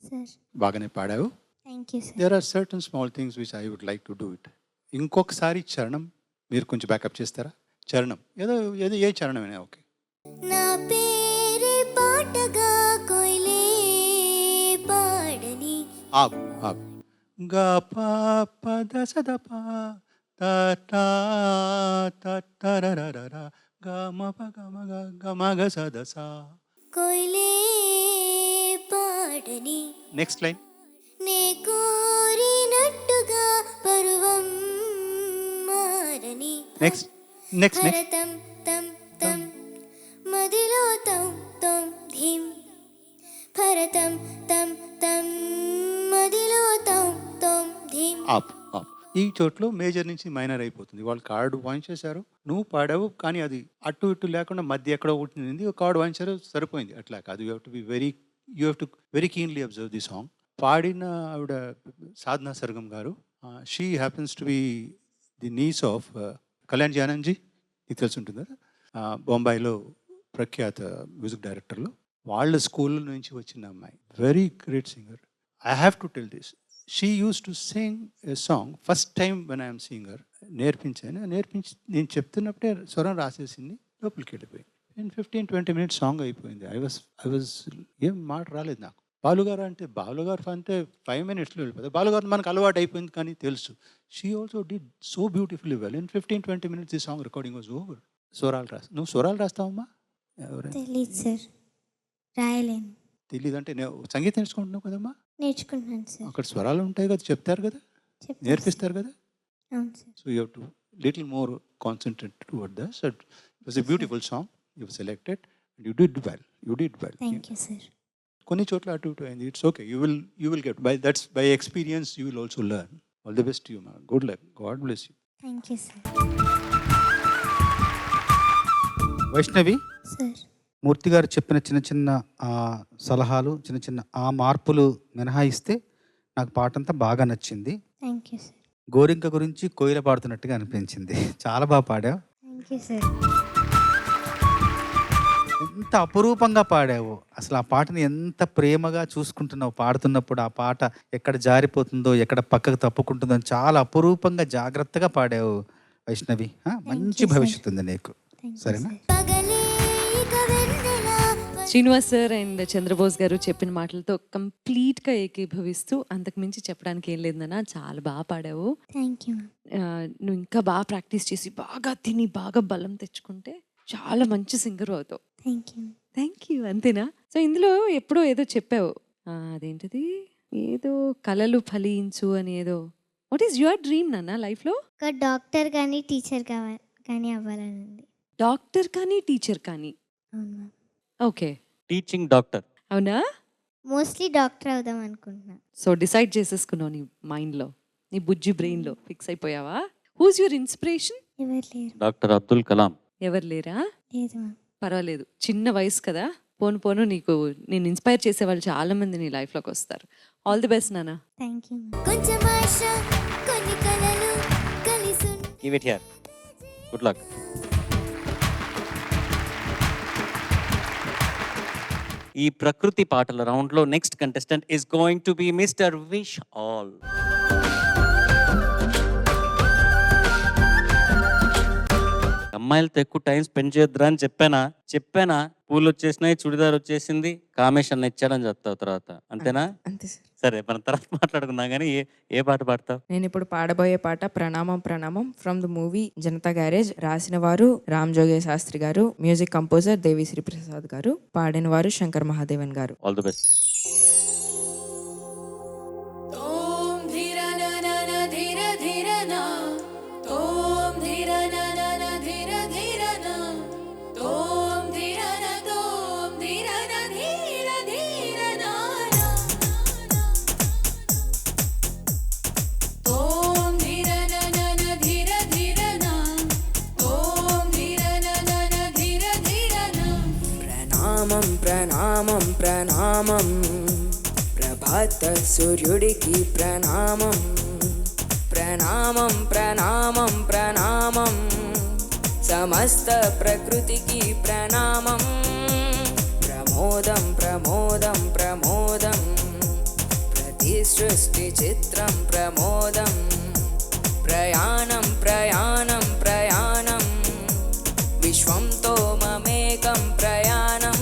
[SPEAKER 10] సార్
[SPEAKER 5] బాగానే పాడావు.
[SPEAKER 10] Thank you sir.
[SPEAKER 5] There are certain small things which I would like to do it. ఇంకొకసారి చరణం మీరు కొంచెం బ్యాకప్ చేస్తారా? చరణం ఏదో ఏదో ఏ చరణమైనా ఓకే.
[SPEAKER 8] నా పేరే పాటగా కోయిలే పాడని
[SPEAKER 5] ఆగు ఆగు. గా పా ప ద స ద పా త టా త టరరరర గా మ ప గ మ గ గ మ గ స ద సా.
[SPEAKER 8] కోయిలే పాడని
[SPEAKER 5] నెక్స్ట్ లైన్.
[SPEAKER 8] నే కోరినట్టుగా పరువం మారని
[SPEAKER 5] నెక్స్ట్ నెక్స్ట్ నెక్స్ట్.
[SPEAKER 8] భరతం తం తం మదిలో తం తం ధీం భరతం తం తం మదిలో తం తం ధీం.
[SPEAKER 5] ఆప్ ఆప్. ఈ చోట్లో మేజర్ నుంచి మైనర్ అయిపోతుంది. వాళ్ళు కార్డు వాయించేశారు, నువ్వు పాడావు, కానీ అది అటు ఇటు లేకుండా మధ్య ఎక్కడో ఉంటుంది. కార్డు వాయించారు, సరిపోయింది. అట్లా కాదు. You have to very keenly observe the song. పాడిన ఆవిడ Sadhana Sargam garu. She happens to be the niece of Kalyan Jananji, నీకు తెలిసి ఉంటుంది కదా, బొంబాయిలో ప్రఖ్యాత మ్యూజిక్ డైరెక్టర్లు. వాళ్ళ స్కూల్ నుంచి వచ్చిన అమ్మాయి, very great singer. I have to tell this. She use to sing a song first time when I'm singer. నేర్పించి నేను చెప్తున్నప్పుడే స్వరం రాసేసింది, లోపలికి వెళ్ళిపోయింది. ఇన్ 15-20 minutes సాంగ్ అయిపోయింది. ఐ వాజ్ ఏం మాట రాలేదు నాకు. బాలుగారు అంటే 5 minutesలో వెళ్ళిపోతుంది. బాలుగారు మనకు అలవాటు అయిపోయింది, కానీ తెలుసు. She also did so beautifully well. In 15-20 minutes ఈ సాంగ్ రికార్డింగ్ వాజ్ ఓవర్. స్వరాలు నువ్వు స్వరాలు రాస్తావమ్మా?
[SPEAKER 10] తెలీదు సార్, రాయలేను.
[SPEAKER 5] తెలీదు అంటే సంగీతం నేర్చుకుంటున్నావు కదమ్మా?
[SPEAKER 10] నేర్చుకుంటున్నాను సార్.
[SPEAKER 5] అక్కడ స్వరాలు ఉంటాయి కదా, చెప్తారు కదా,
[SPEAKER 10] చెప్తాను
[SPEAKER 5] నేర్పిస్తారు కదా.
[SPEAKER 10] సార్. అవును sir.
[SPEAKER 5] So you have to little more concentrate toward that. So it was a beautiful song. You selected and you did well.
[SPEAKER 10] Thank you sir.
[SPEAKER 5] కొన్ని చోట్ల అటు ఇటు అయింది. It's okay. You will get by experience you will also learn. All the best you మా. Good luck. God bless you.
[SPEAKER 10] Thank you sir.
[SPEAKER 4] Vaishnavi,
[SPEAKER 10] sir
[SPEAKER 4] Murthy garu చెప్పిన చిన్న చిన్న సలహాలు, చిన్న చిన్న మార్పులు మినహాయిస్తే నాకు పాట అంతా బాగా నచ్చింది.
[SPEAKER 10] Thank you sir.
[SPEAKER 4] గోరింక గురించి కోయిల పాడుతున్నట్టుగా అనిపించింది. చాలా బాగా పాడావు.
[SPEAKER 10] Thank you sir.
[SPEAKER 4] ఎంత అపురూపంగా పాడావు. అసలు ఆ పాటని ఎంత ప్రేమగా చూసుకుంటున్నావు పాడుతున్నప్పుడు. ఆ పాట ఎక్కడ జారిపోతుందో, ఎక్కడ పక్కకు తప్పుకుంటుందో అని చాలా అపురూపంగా జాగ్రత్తగా పాడావు వైష్ణవి. మంచి
[SPEAKER 10] you, sir.
[SPEAKER 4] భవిష్యత్తు ఉంది నీకు.
[SPEAKER 10] థ్యాంక్ యూ
[SPEAKER 4] సరేనా?
[SPEAKER 10] సార్.
[SPEAKER 8] పగలే ఇక వెన్నెలా
[SPEAKER 6] శ్రీనివాస్ సార్ అండ్ చంద్రబోస్ గారు చెప్పిన మాటలతో కంప్లీట్గా ఏకీభవిస్తూ అంతకుమించి చెప్పడానికి ఏం లేదన్నా. చాలా బాగా పాడావు.
[SPEAKER 10] Thank you ma'am.
[SPEAKER 6] నువ్వు ఇంకా బాగా ప్రాక్టీస్ చేసి బాగా తిని బాగా బలం తెచ్చుకుంటే చాలా మంచి సింగర్ అవుతావు.
[SPEAKER 10] Thank you.
[SPEAKER 6] Thank you. అంతేనా? సో ఇందులో ఎప్పుడో ఏదో చెప్పావు, అదేంటిది, ఏదో కలలు ఫలించు అని ఏదో. వాట్ ఈస్ యువర్ డ్రీమ్ నాన్న లైఫ్లో?
[SPEAKER 10] ఒక డాక్టర్ కానీ టీచర్ కానీ అవ్వాలని ఉంది.
[SPEAKER 6] డాక్టర్ కానీ టీచర్ కానీ?
[SPEAKER 10] అవును మ్యామ్.
[SPEAKER 6] Okay,
[SPEAKER 2] teaching doctor.
[SPEAKER 6] అవునా?
[SPEAKER 10] మోస్ట్లీ డాక్టర్ అవుదాం అనుకుంటున్నా.
[SPEAKER 6] సో డిసైడ్ చేసేసుకున్నావు నీ మైండ్లో, నీ బుజ్జి బ్రెయిన్లో ఫిక్స్ అయిపోయావా? Who's your inspiration?
[SPEAKER 10] ఎవరు లేరు.
[SPEAKER 2] డాక్టర్ అబ్దుల్ కలాం.
[SPEAKER 6] ఎవరు లేరా?
[SPEAKER 10] లేదు మ్యామ్.
[SPEAKER 6] పర్వాలేదు, చిన్న వయసు కదా, పోను పోను నీకు నేను ఇన్స్పైర్ చేసే వాళ్ళు చాలా మంది నీ లైఫ్లోకి వస్తారు. ఆల్ ది బెస్ట్ నాన్న.
[SPEAKER 10] Thank you ma'am.
[SPEAKER 8] కొంచెం ఆశ కొన్ని కలలు కలిసి
[SPEAKER 2] give it here. Good luck. ఈ ప్రకృతి పాటల రౌండ్లో next contestant is going to be mister wish all. అమ్మాయిలతో ఎక్కువ టైం స్పెండ్ చేయొద్దురా అని చెప్పానా? పూలు వచ్చేసినాయి, చుడిదార్ వచ్చేసింది, కామేషన్ ఇచ్చాడని చెప్తావు తర్వాత, అంతేనా?
[SPEAKER 11] అంతే సార్.
[SPEAKER 2] సరే, మనం తర్వాత మాట్లాడుకుందాం. కానీ ఏ పాట పాడతావు?
[SPEAKER 11] నేను ఇప్పుడు పాడబోయే పాట ప్రణామం ప్రణామం from the movie Janata garage. రాసిన వారు రామ్ జోగే శాస్త్రి గారు, మ్యూజిక్ కంపోజర్ దేవిశ్రీ ప్రసాద్ గారు, పాడిన వారు శంకర్ మహాదేవన్ గారు.
[SPEAKER 2] All the best.
[SPEAKER 11] ప్రణామం ప్రణామం ప్రణామం ప్రభాత సూర్యుడికి ప్రణామం ప్రణామం ప్రణామం ప్రణామం సమస్త ప్రకృతికి ప్రణామం ప్రమోదం ప్రమోదం ప్రమోదం ప్రతి సృష్టి చిత్రం ప్రమోదం ప్రయాణం ప్రయాణం ప్రయాణం విశ్వంతో మమేకం ప్రయాణం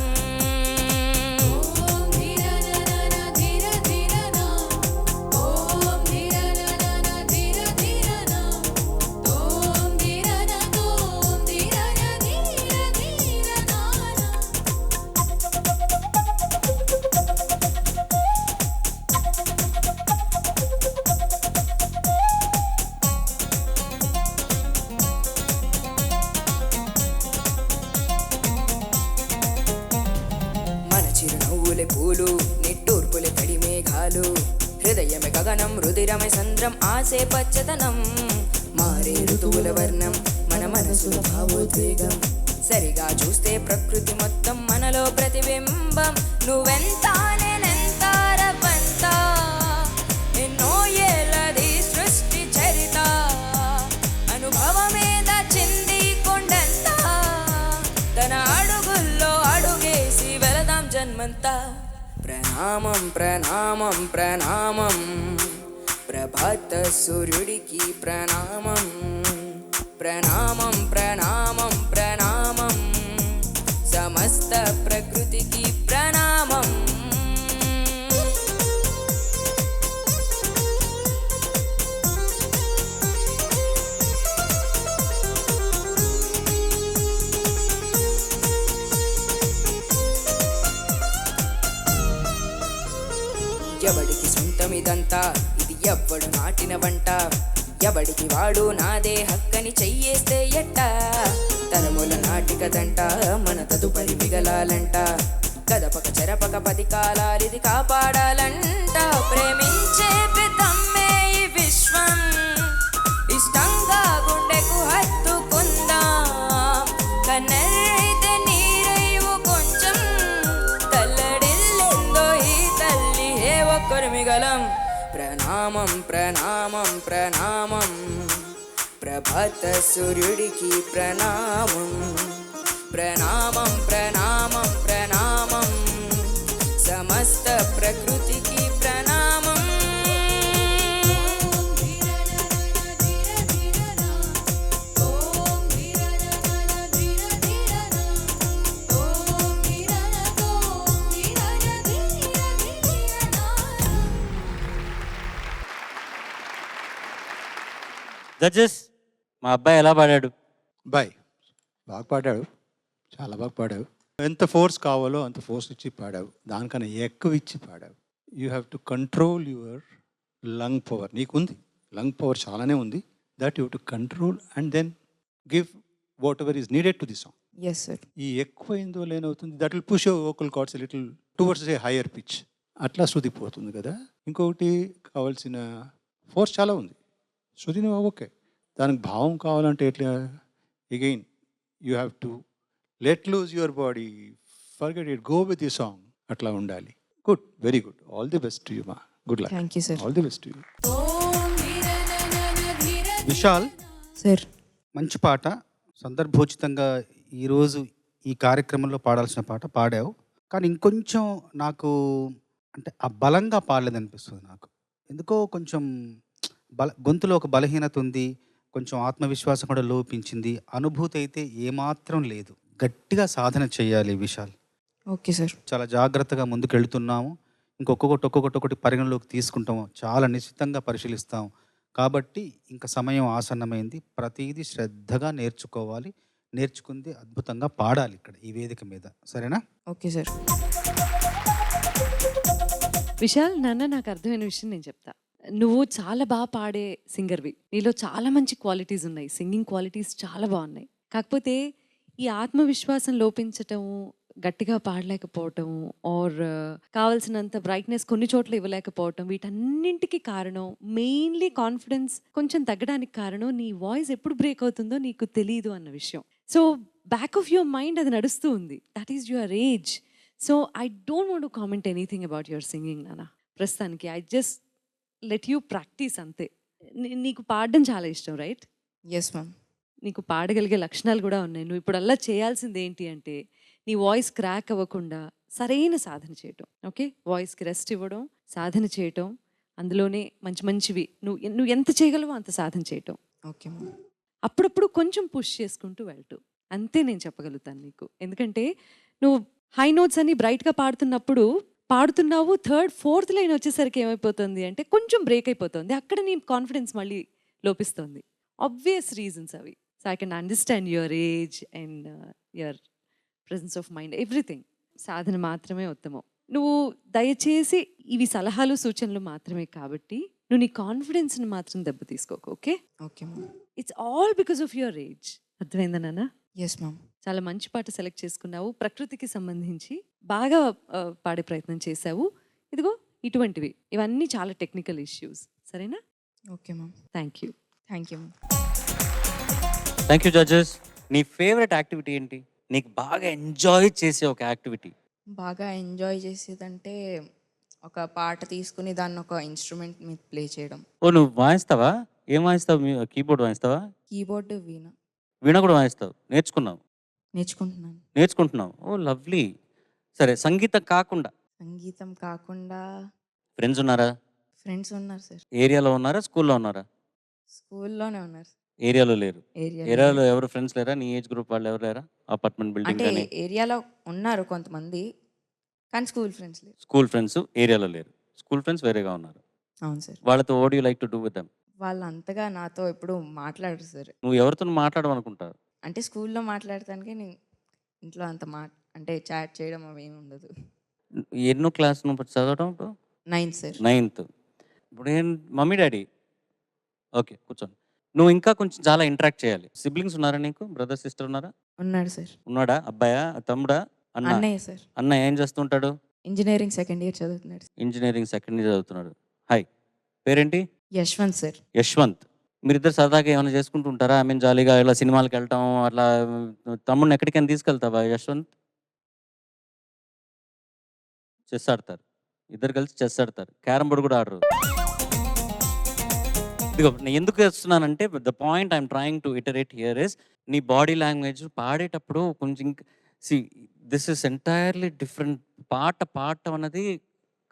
[SPEAKER 11] చిరునవ్వులే పూలు నిట్టూర్పులే తడి మేఘాలు హృదయమే గగనం రుదిరమే సంద్రం ఆసే పచ్చదనం మారే ఋతువుల వర్ణం మన మనసుల భావోద్వేగం సరిగా చూస్తే ప్రకృతి మొత్తం మనలో ప్రతిబింబం నువ్వెంత నేనెంత రవ్వంత ఎన్నో ఏళ్ళది సృష్టి చరిత అనుభవమేద చింది కొండంత తన అడుగుల్లో అడుగేసి వెళదాం జన్మంతా ప్రణామం ప్రణామం ప్రణామం ప్రభాత సూర్యుడికి ప్రణామం ప్రణామం ప్రణామం ప్రణామం సమస్త ప్రకృతికి ప్రణామం ఎవడికి సొంతమిదంతా ఇది ఎవ్వడు నాటిన వంట ఎవడికి వాడు నాదే హక్కని చెయ్యేస్తే ఎట్ట తరముల నాటికదంట మన తదుపరి మిగలాలంట కదపక చెరపక 10 కాలాలిది కాపాడాలంట ప్రేమించే పితమ్మే ఈ విశ్వం ఇష్టంగా గుండెకు హత్తుకుందాం కన్నెరైతే నీరైవు కొంచెం తల్లడిల్లిందో ఈ తల్లి ఏ ఒక్కరు మిగలం ప్రణామం ప్రణామం ప్రణామం ప్రభాత సూర్యుడికి ప్రణామం ప్రణామం ప్రణామం ప్రణామం సమస్త ప్రకృతికి ప్రణామం
[SPEAKER 2] జడ్జెస్ మా అబ్బాయి ఎలా పాడాడు?
[SPEAKER 5] బాయ్ బాగా పాడావు, చాలా బాగా పాడావు. ఎంత ఫోర్స్ కావాలో అంత ఫోర్స్ ఇచ్చి పాడావు, దానికన్నా ఎక్కువ ఇచ్చి పాడావు. You have to control your lung power. నీకుంది లంగ్ పవర్ చాలానే ఉంది. That you to control and then give what ever is needed to the song.
[SPEAKER 11] Yes sir.
[SPEAKER 5] ఈ ఎక్కువ ఏందో లేనవుతుంది, that will push your vocal cords little towards a higher pitch. అట్లా శృతి పోతుంది కదా. ఇంకొకటి కావాల్సిన ఫోర్స్ చాలా ఉంది. శృతిని ఓకే, దానికి భావం కావాలంటే ఎట్లా? Again you have to let loose your body, forget it, go with the song. అట్లా ఉండాలి. Good, very good. All the best to you మా. Good luck.
[SPEAKER 11] Thank you sir.
[SPEAKER 5] All the best to you.
[SPEAKER 4] Vishal
[SPEAKER 11] sir.
[SPEAKER 4] మంచి పాట, సందర్భోచితంగా ఈరోజు ఈ కార్యక్రమంలో పాడాల్సిన పాట పాడావు. కానీ ఇంకొంచెం నాకు అంటే ఆ బలంగా పాడలేదనిపిస్తుంది నాకు. ఎందుకో కొంచెం గొంతులో ఒక బలహీనత ఉంది, కొంచెం ఆత్మవిశ్వాసం కూడా లోపించింది, అనుభూతి అయితే ఏమాత్రం లేదు. గట్టిగా సాధన చేయాలి విశాల్.
[SPEAKER 11] Okay sir.
[SPEAKER 4] చాలా జాగ్రత్తగా ముందుకు వెళుతున్నాము. ఒక్కొక్కటి పరిగణలోకి తీసుకుంటాము, చాలా నిశ్చితంగా పరిశీలిస్తాము. కాబట్టి ఇంకా సమయం ఆసన్నమైంది. ప్రతిదీ శ్రద్ధగా నేర్చుకోవాలి. నేర్చుకుంది అద్భుతంగా పాడాలి ఇక్కడ ఈ వేదిక మీద. సరేనా?
[SPEAKER 11] Okay sir.
[SPEAKER 6] విశాల్, నాన్న నాకు అర్థమైన విషయం నేను చెప్తా. నువ్వు చాలా బాగా పాడే సింగర్వి, నీలో చాలా మంచి క్వాలిటీస్ ఉన్నాయి, సింగింగ్ క్వాలిటీస్ చాలా బాగున్నాయి. కాకపోతే ఈ ఆత్మవిశ్వాసం లోపించటం, గట్టిగా పాడలేకపోవటం, ఆర్ కావాల్సినంత బ్రైట్నెస్ కొన్ని చోట్ల ఇవ్వలేకపోవటం, వీటన్నింటికి కారణం మెయిన్లీ కాన్ఫిడెన్స్ కొంచెం తగ్గడానికి కారణం నీ వాయిస్ ఎప్పుడు బ్రేక్ అవుతుందో నీకు తెలియదు అన్న విషయం. So back of your mind అది నడుస్తూ ఉంది. That is your age. So I don't want to comment anything about your singing నాన్న. ప్రస్తుతానికి I just let you practice అంతే. నీకు పాడడం చాలా ఇష్టం, రైట్?
[SPEAKER 11] Yes ma'am.
[SPEAKER 6] నీకు పాడగలిగే లక్షణాలు కూడా ఉన్నాయి. నువ్వు ఇప్పుడల్లా చేయాల్సింది ఏంటి అంటే నీ వాయిస్ క్రాక్ అవ్వకుండా సరైన సాధన చేయటం. ఓకే, వాయిస్కి రెస్ట్ ఇవ్వడం, సాధన చేయటం, అందులోనే మంచి మంచివి నువ్వు ఎంత చేయగలవో అంత సాధన చేయటం.
[SPEAKER 11] Okay ma'am.
[SPEAKER 6] అప్పుడప్పుడు కొంచెం పుష్ చేసుకుంటూ వెళ్ళటం, అంతే నేను చెప్పగలుగుతాను నీకు. ఎందుకంటే నువ్వు హై నోట్స్ అని బ్రైట్గా పాడుతున్నావు, థర్డ్ ఫోర్త్ లైన్ వచ్చేసరికి ఏమైపోతుంది అంటే కొంచెం బ్రేక్ అయిపోతుంది. అక్కడ నీ కాన్ఫిడెన్స్ మళ్ళీ లోపిస్తుంది. ఆబ్వియస్ రీజన్స్ అవి. So I can understand your age and your presence of mind, everything. సాధన మాత్రమే ఉత్తమం. నువ్వు దయచేసి ఇవి సలహాలు సూచనలు మాత్రమే కాబట్టి నువ్వు నీ కాన్ఫిడెన్స్ని మాత్రం దెబ్బ తీసుకోకు. Okay,
[SPEAKER 11] okay ma'am.
[SPEAKER 6] It's all because of your age. అర్థమైందా నాన్న?
[SPEAKER 11] Yes ma'am.
[SPEAKER 6] చాలా మంచి పాట సెలెక్ట్ చేసుకున్నావు. ప్రకృతికి సంబంధించి బాగా పాడే ప్రయత్నం చేశావు. ఇదిగో ఇటువంటివి, ఇవన్నీ చాలా టెక్నికల్ ఇష్యూస్. సరేనా?
[SPEAKER 11] Okay ma'am.
[SPEAKER 6] Thank you.
[SPEAKER 11] Thank you ma'am.
[SPEAKER 2] Thank you judges. నీ ఫేవరెట్ యాక్టివిటీ ఏంటి? నీకు బాగా ఎంజాయ్ చేసే ఒక యాక్టివిటీ.
[SPEAKER 11] బాగా ఎంజాయ్ చేసేదంటే ఒక పాట తీసుకుని దాన్ని ఒక ఇన్స్ట్రుమెంట్ మీద ప్లే చేయడం.
[SPEAKER 2] ఓ, నువ్వు వాయిస్తావా? ఏం వాయిస్తావు? కీబోర్డ్ వాయిస్తావా?
[SPEAKER 11] కీబోర్డ్, వీణ
[SPEAKER 2] వీణ కూడా వాయిస్తావు? నేర్చుకుంటున్నావు? Oh lovely. సరే, సంగీతం కాకుండా
[SPEAKER 11] సంగీతం కాకుండా
[SPEAKER 2] ఫ్రెండ్స్ ఉన్నారా?
[SPEAKER 11] ఫ్రెండ్స్ ఉన్నారు సార్.
[SPEAKER 2] ఏరియాలో ఉన్నారా? స్కూల్లో ఉన్నారా?
[SPEAKER 11] స్కూల్లోనే ఉన్నారు.
[SPEAKER 2] ఏరియాలో లేరు?
[SPEAKER 11] ఏరియా
[SPEAKER 2] ఏరియాలో ఎవరు ఫ్రెండ్స్ లేరా? నీ ఏజ్ గ్రూప్ వాళ్ళు ఎవరు లేరా? అపార్ట్మెంట్ బిల్డింగ్
[SPEAKER 11] అంటే
[SPEAKER 2] కానీ
[SPEAKER 11] ఏరియాలో ఉన్నారు కొంతమంది, కానీ స్కూల్ ఫ్రెండ్స్ లేరు.
[SPEAKER 2] స్కూల్ ఫ్రెండ్స్ ఏరియాలో లేరు. స్కూల్ ఫ్రెండ్స్ వేరేగా ఉన్నారు.
[SPEAKER 11] అవును సార్.
[SPEAKER 2] వాళ్ళతో what you like to do with them?
[SPEAKER 11] వాళ్ళు అంతగా నాతో ఎప్పుడు మాట్లాడరు సార్.
[SPEAKER 2] నువ్వు ఎవరితో మాట్లాడమనుకుంటావు?
[SPEAKER 11] అంటే స్కూల్లో మాట్లాడటానికి నేను ఇంట్లో అంత అంటే చాట్ చేయడం అవి ఏమి ఉండదు.
[SPEAKER 2] ఎన్నో క్లాస్ నువ్వు చదవడం? ఇప్పుడు
[SPEAKER 11] 9th సార్.
[SPEAKER 2] 9th. ఇప్పుడు ఏం మమ్మీ డాడీ? ఓకే, కూర్చోండి. నువ్వు ఇంకా కొంచెం చాలా ఇంటరాక్ట్ చేయాలి. సిబ్లింగ్స్ ఉన్నారా నీకు? బ్రదర్ సిస్టర్ ఉన్నారా?
[SPEAKER 11] ఉన్నాడు సార్.
[SPEAKER 2] ఉన్నాడా? అబ్బాయా తమ్ముడా?
[SPEAKER 11] అన్నయ్య సార్.
[SPEAKER 2] అన్న ఏం చేస్తుంటాడు?
[SPEAKER 11] ఇంజనీరింగ్ సెకండ్ ఇయర్ చదువుతున్నాడు.
[SPEAKER 2] ఇంజనీరింగ్ సెకండ్ ఇయర్ చదువుతున్నాడు. హాయ్, పేరేంటి?
[SPEAKER 11] యశ్వంత్ సార్.
[SPEAKER 2] యశ్వంత్. మీరిద్దరు సరదాగా ఏమైనా చేసుకుంటూ ఉంటారా? ఐ మీన్ జాలీగా ఇలా సినిమాలకు వెళ్ళటం అట్లా? తమ్ముడిని ఎక్కడికైనా తీసుకెళ్తావా యశ్వంత్? చెస్ ఆడతారు, ఇద్దరు కలిసి చెస్ ఆడతారు, క్యారమ్ బోర్డు కూడా ఆడరు. ఇదిగో నేను ఎందుకు చేస్తున్నానంటే the point I'm trying to iterate here is నీ బాడీ లాంగ్వేజ్ పాడేటప్పుడు కొంచెం దిస్ ఇస్ ఎంటైర్లీ డిఫరెంట్. పాడటం అన్నది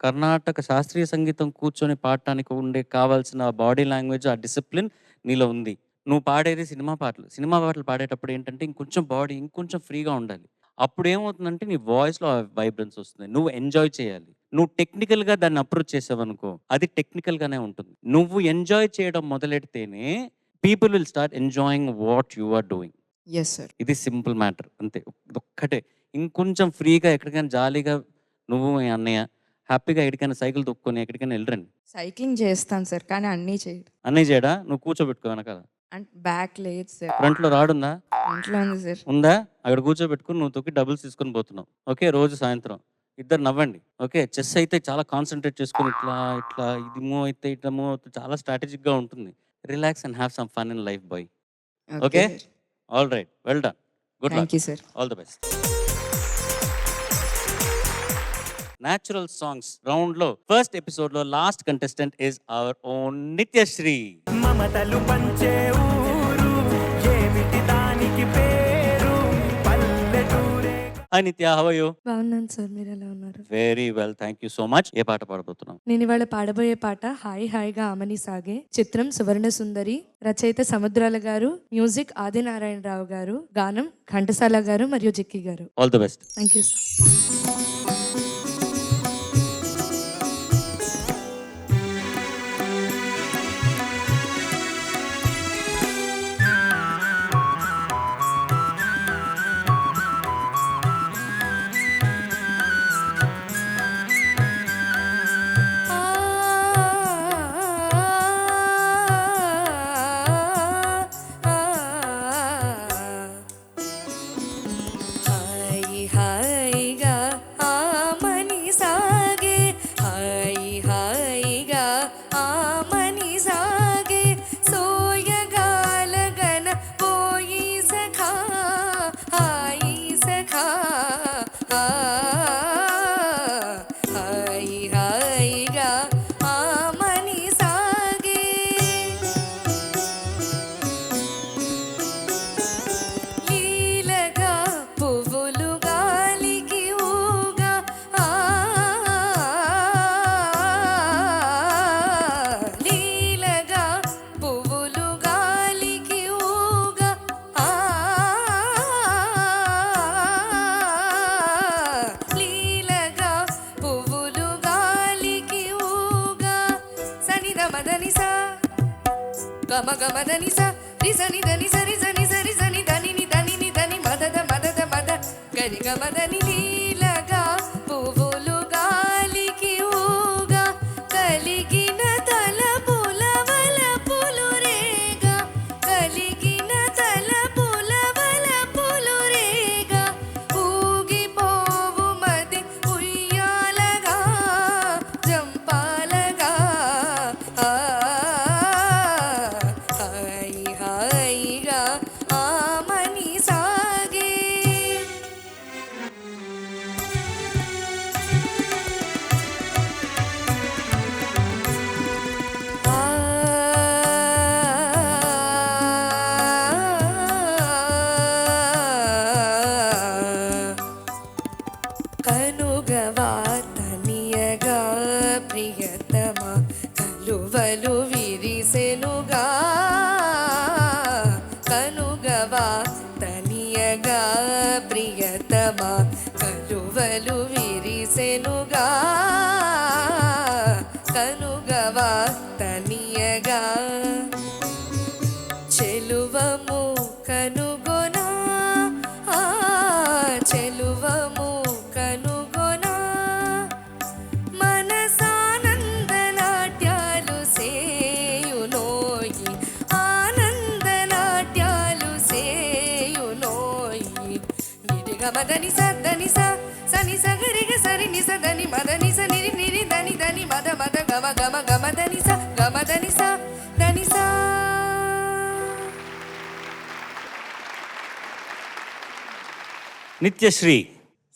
[SPEAKER 2] కర్ణాటక శాస్త్రీయ సంగీతం కూర్చొని పాడటానికి ఉండే కావాల్సిన బాడీ లాంగ్వేజ్, ఆ డిసిప్లిన్ నీలో ఉంది. నువ్వు పాడేది సినిమా పాటలు పాడేటప్పుడు ఏంటంటే ఇంకొంచెం బాడీ ఇంకొంచెం ఫ్రీగా ఉండాలి. అప్పుడు ఏమవుతుందంటే నీ వాయిస్లో వైబ్రెన్స్ వస్తుంది. నువ్వు ఎంజాయ్ చేయాలి. నువ్వు టెక్నికల్గా దాన్ని అప్రోచ్ చేసావనుకో అది టెక్నికల్గానే ఉంటుంది. నువ్వు ఎంజాయ్ చేయడం మొదలెడితేనే people will start enjoying what you are doing.
[SPEAKER 11] Yes sir.
[SPEAKER 2] ఇది సింపుల్ మ్యాటర్ అంతే. ఒక్కటే ఇంకొంచెం ఫ్రీగా ఎక్కడికైనా జాలీగా నువ్వు మీ అన్నయ్య హ్యాపీగా ఎక్కడికైనా సైకిల్ తొక్కుని ఎక్కడికైనా వెళ్ళరండి.
[SPEAKER 11] సైక్లింగ్ చేస్తాను సార్, కానీ అన్నీ చేయడు.
[SPEAKER 2] అన్నయ్య చేయడా? నువ్వు కూర్చోబెట్టుకో వెనకాల.
[SPEAKER 11] అంటే బ్యాక్ లేదు సార్.
[SPEAKER 2] ఫ్రంట్లో రాడుందా?
[SPEAKER 11] ఇంట్లో ఉంది సార్.
[SPEAKER 2] ఉందా? అక్కడ కూర్చోబెట్టుకుని నువ్వు తొక్కి డబుల్స్ తీసుకొని పోతున్నావు. ఓకే, రోజు సాయంత్రం ఇద్దరు నవ్వండి. ఓకే, చెస్ అయితే చాలా కాన్సన్ట్రేట్ చేసుకుని ఇట్లా ఇట్లా ఇది మూవ్ అయితే ఇట్లా మూవ్ అవుతుంది, చాలా స్ట్రాటజిక్గా ఉంటుంది. Relax and have some fun in life boy. Okay, all right, well done, good luck.
[SPEAKER 11] Thank you sir.
[SPEAKER 2] All the best. Natural songs round లో ఫస్ట్ ఎపిసోడ్ లో last contestant is our own Nithyasri.
[SPEAKER 1] మమతలు పంచే ఊరు ఏమిటి దానికి పేరు పల్లెటూరే.
[SPEAKER 2] Hi Nithya, how are you?
[SPEAKER 12] బాగున్నాను సార్, మీరు ఎలా ఉన్నారు?
[SPEAKER 2] Very well, thank you so much. ఏ పాట పాడబోతున్నావు?
[SPEAKER 12] నేను ఇవాళ పాడబోయే పాట హాయ్ హాయిగా ఆమని సాగే. చిత్రం సువర్ణ సుందరి, రచయిత సముద్రాల గారు, మ్యూజిక్ ఆదినారాయణరావు గారు, గానం ఘంటసాల గారు మరియు జిక్కి గారు.
[SPEAKER 2] All the best.
[SPEAKER 12] Thank you sir. Hi హాయిగా గమ గమ దని స రి సని దని సరి సని సరి సని దని ని దని ని దని మదద మదద మద గరి గమ దని లీలగా పువ్వులు గాలికి ఊగా కలిగిన తలపుల వలపులు రేగా కలిగిన తలపుల వలపులు రేగా ఊగిపోవు మది ఉయ్యాలగా జంపాలగా హాయి హాయిగా ఆమని సాగే కనుగవా తనియగా ప్రియతమా కలువలు విరిసెనుగా కనుగవా తనియగా ప్రియతమా కలువలు విరిసెనుగా కనుగవా తనియగా చెలువము కనుగొనా చెలువము కనుగొనా మనసానంద నాట్యాలు సేయునోయి ఆనంద నాట్యాలు సేయునోయి నిడిగ మదని సదని సని సగరిగ సరి నిస దని మదని స నిరి నిరి దని దని మద మద గమ గమ గమ దని స గమ దని స దని సా
[SPEAKER 2] Nithyasri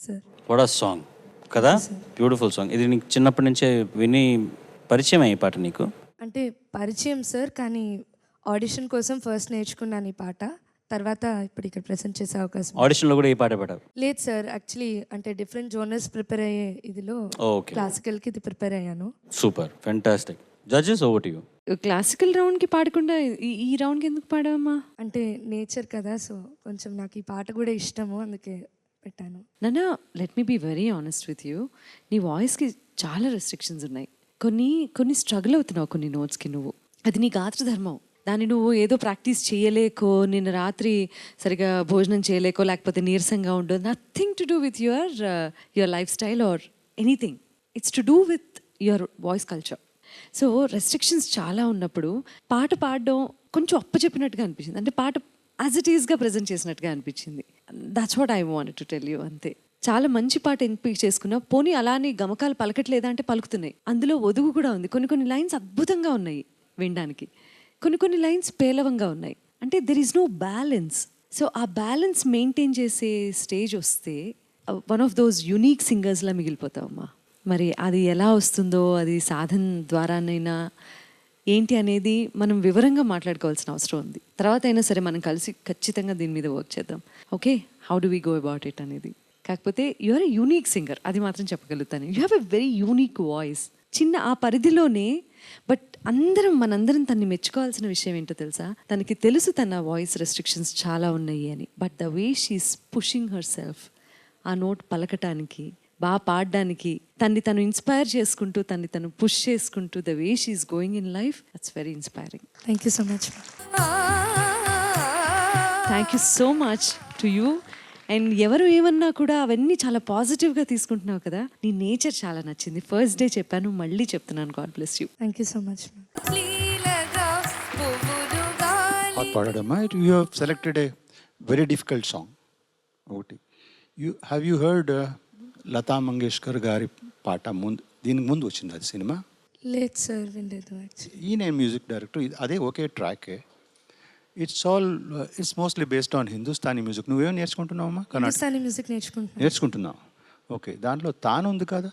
[SPEAKER 12] sir
[SPEAKER 2] what a song కదా, బ్యూటిఫుల్ సాంగ్. ఇది నీకు చిన్నప్పటి నుంచే విని పరిచయం ఈ పాట నీకు?
[SPEAKER 12] అంటే పరిచయం సార్, కానీ ఆడిషన్ కోసం ఫస్ట్ నేర్చుకున్నాను ఈ పాట. తర్వాత ఇప్పుడు ఇక్కడ ప్రెజెంట్ చేసే అవకాశం.
[SPEAKER 2] ఆడిషన్లో కూడా ఈ పాట పాడావు?
[SPEAKER 12] లేదు సార్, యాక్చువల్లీ అంటే డిఫరెంట్ జోనర్స్ ప్రిపేర్ అయ్యే ఇదిలో
[SPEAKER 2] ఓకే,
[SPEAKER 12] క్లాసికల్కి ఇది ప్రిపేర్ అయ్యాను.
[SPEAKER 2] Super, fantastic. Judges over to you.
[SPEAKER 6] క్లాసికల్ రౌండ్కి పాడకుండా ఈ రౌండ్కి ఎందుకు పాడావమ్మా?
[SPEAKER 12] అంటే నేచర్ కదా, సో కొంచెం నాకు ఈ పాట కూడా ఇష్టము, అందుకే పెట్టాను.
[SPEAKER 6] నాన్న, let me be very honest with you. నీ వాయిస్కి చాలా రెస్ట్రిక్షన్స్ ఉన్నాయి. కొన్ని స్ట్రగుల్ అవుతున్నావు కొన్ని నోట్స్కి నువ్వు. అది నీ గాత్ర ధర్మం. దాన్ని నువ్వు ఏదో ప్రాక్టీస్ చేయలేకో, నిన్న రాత్రి సరిగా భోజనం చేయలేకో, లేకపోతే నీరసంగా ఉండదు. Nothing to do with your life style or anything. It's to do with your voice culture. So restrictions చాలా ఉన్నప్పుడు పాట పాడడం కొంచెం అప్పచెప్పినట్టుగా అనిపించింది. అంటే పాట యాజ్ ఇట్ ఈస్గా ప్రజెంట్ చేసినట్టుగా అనిపించింది. That's what I wanted to tell you, అంతే. చాలా మంచి పాట ఎంపిక చేసుకున్నా. పోనీ అలానే గమకాలు పలకట్లేదా అంటే పలుకుతున్నాయి. అందులో ఒదుగు కూడా ఉంది. కొన్ని లైన్స్ అద్భుతంగా ఉన్నాయి వినడానికి, కొన్ని లైన్స్ పేలవంగా ఉన్నాయి. అంటే there is no balance. So ఆ బ్యాలెన్స్ మెయింటైన్ చేసే స్టేజ్ వస్తే వన్ ఆఫ్ దోస్ యునీక్ సింగర్స్లా మిగిలిపోతావమ్మా. మరి అది ఎలా వస్తుందో, అది సాధన ద్వారానైనా ఏంటి అనేది మనం వివరంగా మాట్లాడుకోవాల్సిన అవసరం ఉంది. తర్వాత అయినా సరే మనం కలిసి ఖచ్చితంగా దీని మీద వర్క్ చేద్దాం. Okay, how do we go about it అనేది. కాకపోతే you are a unique singer, అది మాత్రం చెప్పగలుగుతాను. You have a very unique voice. చిన్న ఆ పరిధిలోనే, బట్ మనందరం తన్ని మెచ్చుకోవాల్సిన విషయం ఏంటో తెలుసా? తనకి తెలుసు తన వాయిస్ రెస్ట్రిక్షన్స్ చాలా ఉన్నాయి అని. But the way she is pushing her self, ఆ నోట్ పలకటానికి, బాగా పాడడానికి, తను ఇన్స్పైర్ చేసుకుంటూ, తను పుష్ చేసుకుంటూ, the way she is going in life, that's very inspiring.
[SPEAKER 12] Thank you so much.
[SPEAKER 6] Thank you so much to you. And ఎవరు ఏమన్నా కూడా అవన్నీ చాలా పాజిటివ్గా తీసుకుంటున్నావు కదా. నీ నేచర్ చాలా నచ్చింది. ఫస్ట్ డే చెప్పాను, మళ్ళీ చెప్తున్నాను. God bless you.
[SPEAKER 12] Thank you so much.
[SPEAKER 5] పాట పాడమ్మా. You have selected a very difficult song. ఒకటి, have you heard Lata Mangeshkar గారి పాట దీనికి ముందు వచ్చింది అది సినిమా?
[SPEAKER 12] లేదు సార్, వినలేదు.
[SPEAKER 5] ఈయన మ్యూజిక్ డైరెక్టర్, అదే ఒకే ట్రాకే. It's mostly based on Hindustani music. నువ్వేం నేర్చుకుంటున్నావమ్మా?
[SPEAKER 12] హిందుస్థానీ మ్యూజిక్
[SPEAKER 5] నేర్చుకుంటున్నావు. ఓకే, దాంట్లో తాను ఉంది కదా?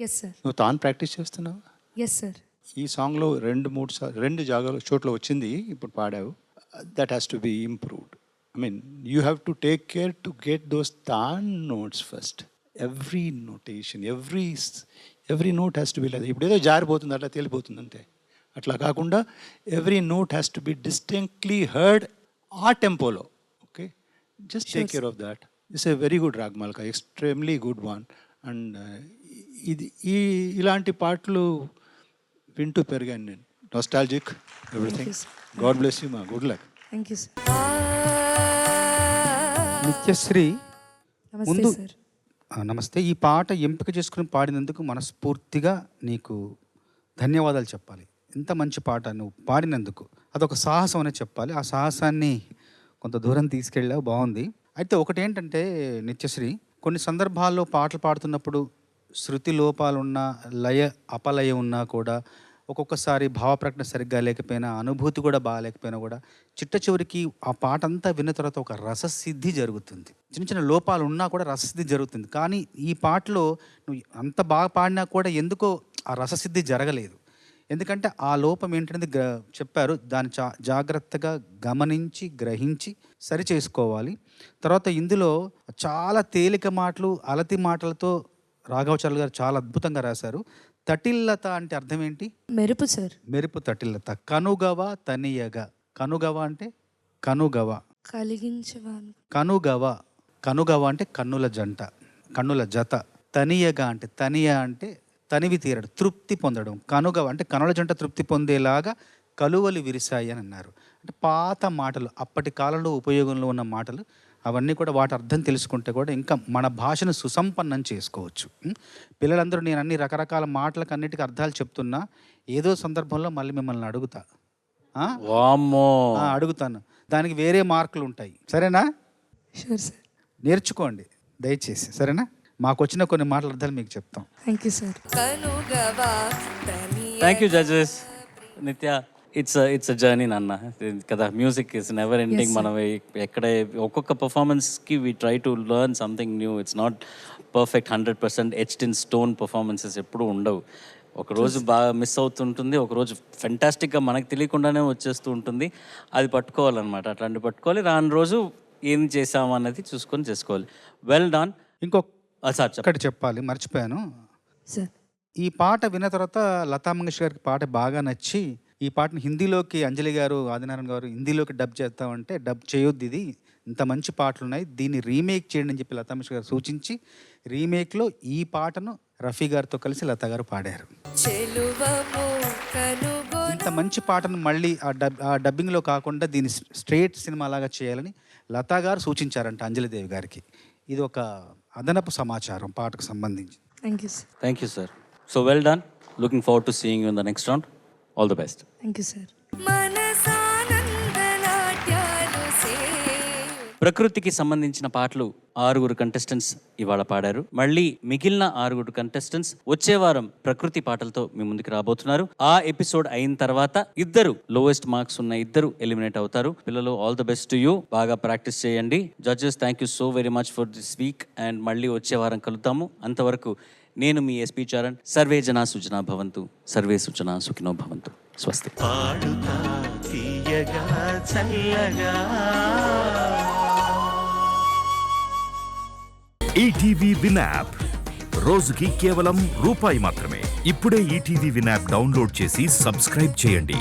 [SPEAKER 12] Yes sir.
[SPEAKER 5] నువ్వు తాను ప్రాక్టీస్ చేస్తున్నావు?
[SPEAKER 12] Yes sir.
[SPEAKER 5] ఈ సాంగ్లో 2-3 చోట్ల వచ్చింది, ఇప్పుడు పాడావు. That has to be improved. I mean you have to take care to get those taan notes first. Every notation, every note has to be లేదు. ఇప్పుడు ఏదో జారిపోతుంది, అట్లా తేలిపోతుంది అంతే. అట్లా కాకుండా every note has to be distinctly heard ఆ టెంపోలో. Okay, just take care of that. It's a very good ragamalika, extremely good one. And ఇలాంటి పాటలు వింటూ పెరిగాను నేను nostalgic everything. God bless you మా, good luck.
[SPEAKER 11] Thank you sir.
[SPEAKER 4] Nithyasri
[SPEAKER 11] నమస్తే
[SPEAKER 4] ముందు
[SPEAKER 11] సార్.
[SPEAKER 4] నమస్తే. ఈ పాట ఎంపిక చేసుకుని పాడినందుకు మనస్ఫూర్తిగా నీకు ధన్యవాదాలు చెప్పాలి. ఇంత మంచి పాట నువ్వు పాడినందుకు అదొక సాహసం అనే చెప్పాలి. ఆ సాహసాన్ని కొంత దూరం తీసుకెళ్ళావు, బాగుంది. అయితే ఒకటేంటంటే నిత్యశ్రీ, కొన్ని సందర్భాల్లో పాటలు పాడుతున్నప్పుడు శృతి లోపాలున్నా, లయ అపలయ ఉన్నా కూడా, ఒక్కొక్కసారి భావప్రకటన సరిగ్గా లేకపోయినా, అనుభూతి కూడా బాగాలేకపోయినా కూడా చిట్ట చివరికి ఆ పాట అంతా విన్న తర్వాత ఒక రససిద్ధి జరుగుతుంది. చిన్న చిన్న లోపాలు ఉన్నా కూడా రససిద్ధి జరుగుతుంది. కానీ ఈ పాటలో నువ్వు అంత బాగా పాడినా కూడా ఎందుకో ఆ రససిద్ధి జరగలేదు. ఎందుకంటే ఆ లోపం ఏంటనేది చెప్పారు. దాన్ని జాగ్రత్తగా గమనించి గ్రహించి సరి చేసుకోవాలి. తర్వాత ఇందులో చాలా తేలిక మాటలు, అలతి మాటలతో రాఘవచార్యులు గారు చాలా అద్భుతంగా రాశారు. తటిల్లత అంటే అర్థం ఏంటి?
[SPEAKER 11] మెరుపు సార్.
[SPEAKER 4] మెరుపు తటిల్లత. కనుగవ తనియగ. కనుగవ అంటే కనుగవ,
[SPEAKER 11] కలిగించవాను.
[SPEAKER 4] కనుగవ. కనుగవ అంటే కన్నుల జంట, కన్నుల జత. తనియగ అంటే తనియ అంటే తనివి తీరడం, తృప్తి పొందడం. కనుగవ అంటే కనుల జంట తృప్తి పొందేలాగా కలువలు విరిశాయి అని అన్నారు. అంటే పాత మాటలు, అప్పటి కాలంలో ఉపయోగంలో ఉన్న మాటలు, అవన్నీ కూడా వాటి అర్థం తెలుసుకుంటే కూడా ఇంకా మన భాషను సుసంపన్నం చేసుకోవచ్చు. పిల్లలందరూ నేను అన్ని రకరకాల మాటలకు అన్నిటికీ అర్థాలు చెప్తున్నా, ఏదో సందర్భంలో మళ్ళీ మిమ్మల్ని అడుగుతా. అడుగుతాను, దానికి వేరే మార్కులు ఉంటాయి. సరేనా?
[SPEAKER 11] Sure sir.
[SPEAKER 4] నేర్చుకోండి దయచేసి, సరేనా? మాకు వచ్చిన కొన్ని మాటల అర్థాలు మీకు చెప్తాం.
[SPEAKER 11] Thank you sir.
[SPEAKER 2] Thank you judges. Nithya, it's a journey నాన్న కదా. Music is never ending. మనం ఎక్కడ ఒక్కొక్క పర్ఫార్మెన్స్కి we try to learn something new. It's not perfect 100% etched in stone performances ఎప్పుడూ ఉండవు. ఒకరోజు బాగా మిస్ అవుతుంటుంది, ఒకరోజు ఫెంటాస్టిక్గా మనకు తెలియకుండానే వచ్చేస్తూ ఉంటుంది. అది పట్టుకోవాలన్నమాట. అట్లాంటి పట్టుకోవాలి. రాని రోజు ఏం చేసాము అన్నది చూసుకొని చేసుకోవాలి. Well done.
[SPEAKER 4] ఇంకొకటి చెప్పాలి, మర్చిపోయాను
[SPEAKER 11] సార్.
[SPEAKER 4] ఈ పాట విన్న తర్వాత లతా మంగేష్కర్ గారికి పాట బాగా నచ్చి ఈ పాటను హిందీలోకి అంజలి గారు, ఆదినారాయణ గారు హిందీలోకి డబ్ చేస్తామంటే, డబ్ చేయొద్దు, ఇది ఇంత మంచి పాటలు ఉన్నాయి, దీన్ని రీమేక్ చేయండి అని చెప్పి లతా మంగేష్కర్ గారు సూచించి రీమేక్లో ఈ పాటను రఫీ గారితో కలిసి లతా గారు పాడారు. ఇంత మంచి పాటను మళ్ళీ ఆ డబ్బింగ్లో కాకుండా దీన్ని స్ట్రేట్ సినిమా లాగా చేయాలని లతా గారు సూచించారంట అంజలిదేవి గారికి. ఇది ఒక అదనపు సమాచారం పాటకు సంబంధించి.
[SPEAKER 11] Thank you sir.
[SPEAKER 2] Thank you sir. So well done. Looking forward to seeing you in the next round. All the best.
[SPEAKER 11] Thank you sir.
[SPEAKER 2] ప్రకృతికి సంబంధించిన పాటలు 6 కంటెస్టెంట్స్ ఇవాళ పాడారు. మళ్ళీ మిగిలిన 6 కంటెస్టెంట్స్ వచ్చే వారం ప్రకృతి పాటలతో మీ ముందుకు రాబోతున్నారు. ఆ ఎపిసోడ్ అయిన తర్వాత ఇద్దరు లోయెస్ట్ మార్క్స్ ఉన్న ఇద్దరు ఎలిమినేట్ అవుతారు. పిల్లలు, all the best to you. బాగా ప్రాక్టీస్ చేయండి. Judges, thank you so very much for this week. And మళ్ళీ వచ్చే వారం కలుద్దాము. అంతవరకు నేను మీ ఎస్పీ చరణ్. సర్వే జనా సుజనా భవంతు, సర్వే సుజనా సుఖినో భవంతు. స్వస్తి.
[SPEAKER 1] పాడుతా తీయగా చల్లగా
[SPEAKER 13] ఈటీవీ విన్ యాప్ రోజుకి కేవలం రూపాయి మాత్రమే. ఇప్పుడే ఈటీవీ విన్ యాప్ డౌన్లోడ్ చేసి సబ్స్క్రైబ్ చేయండి.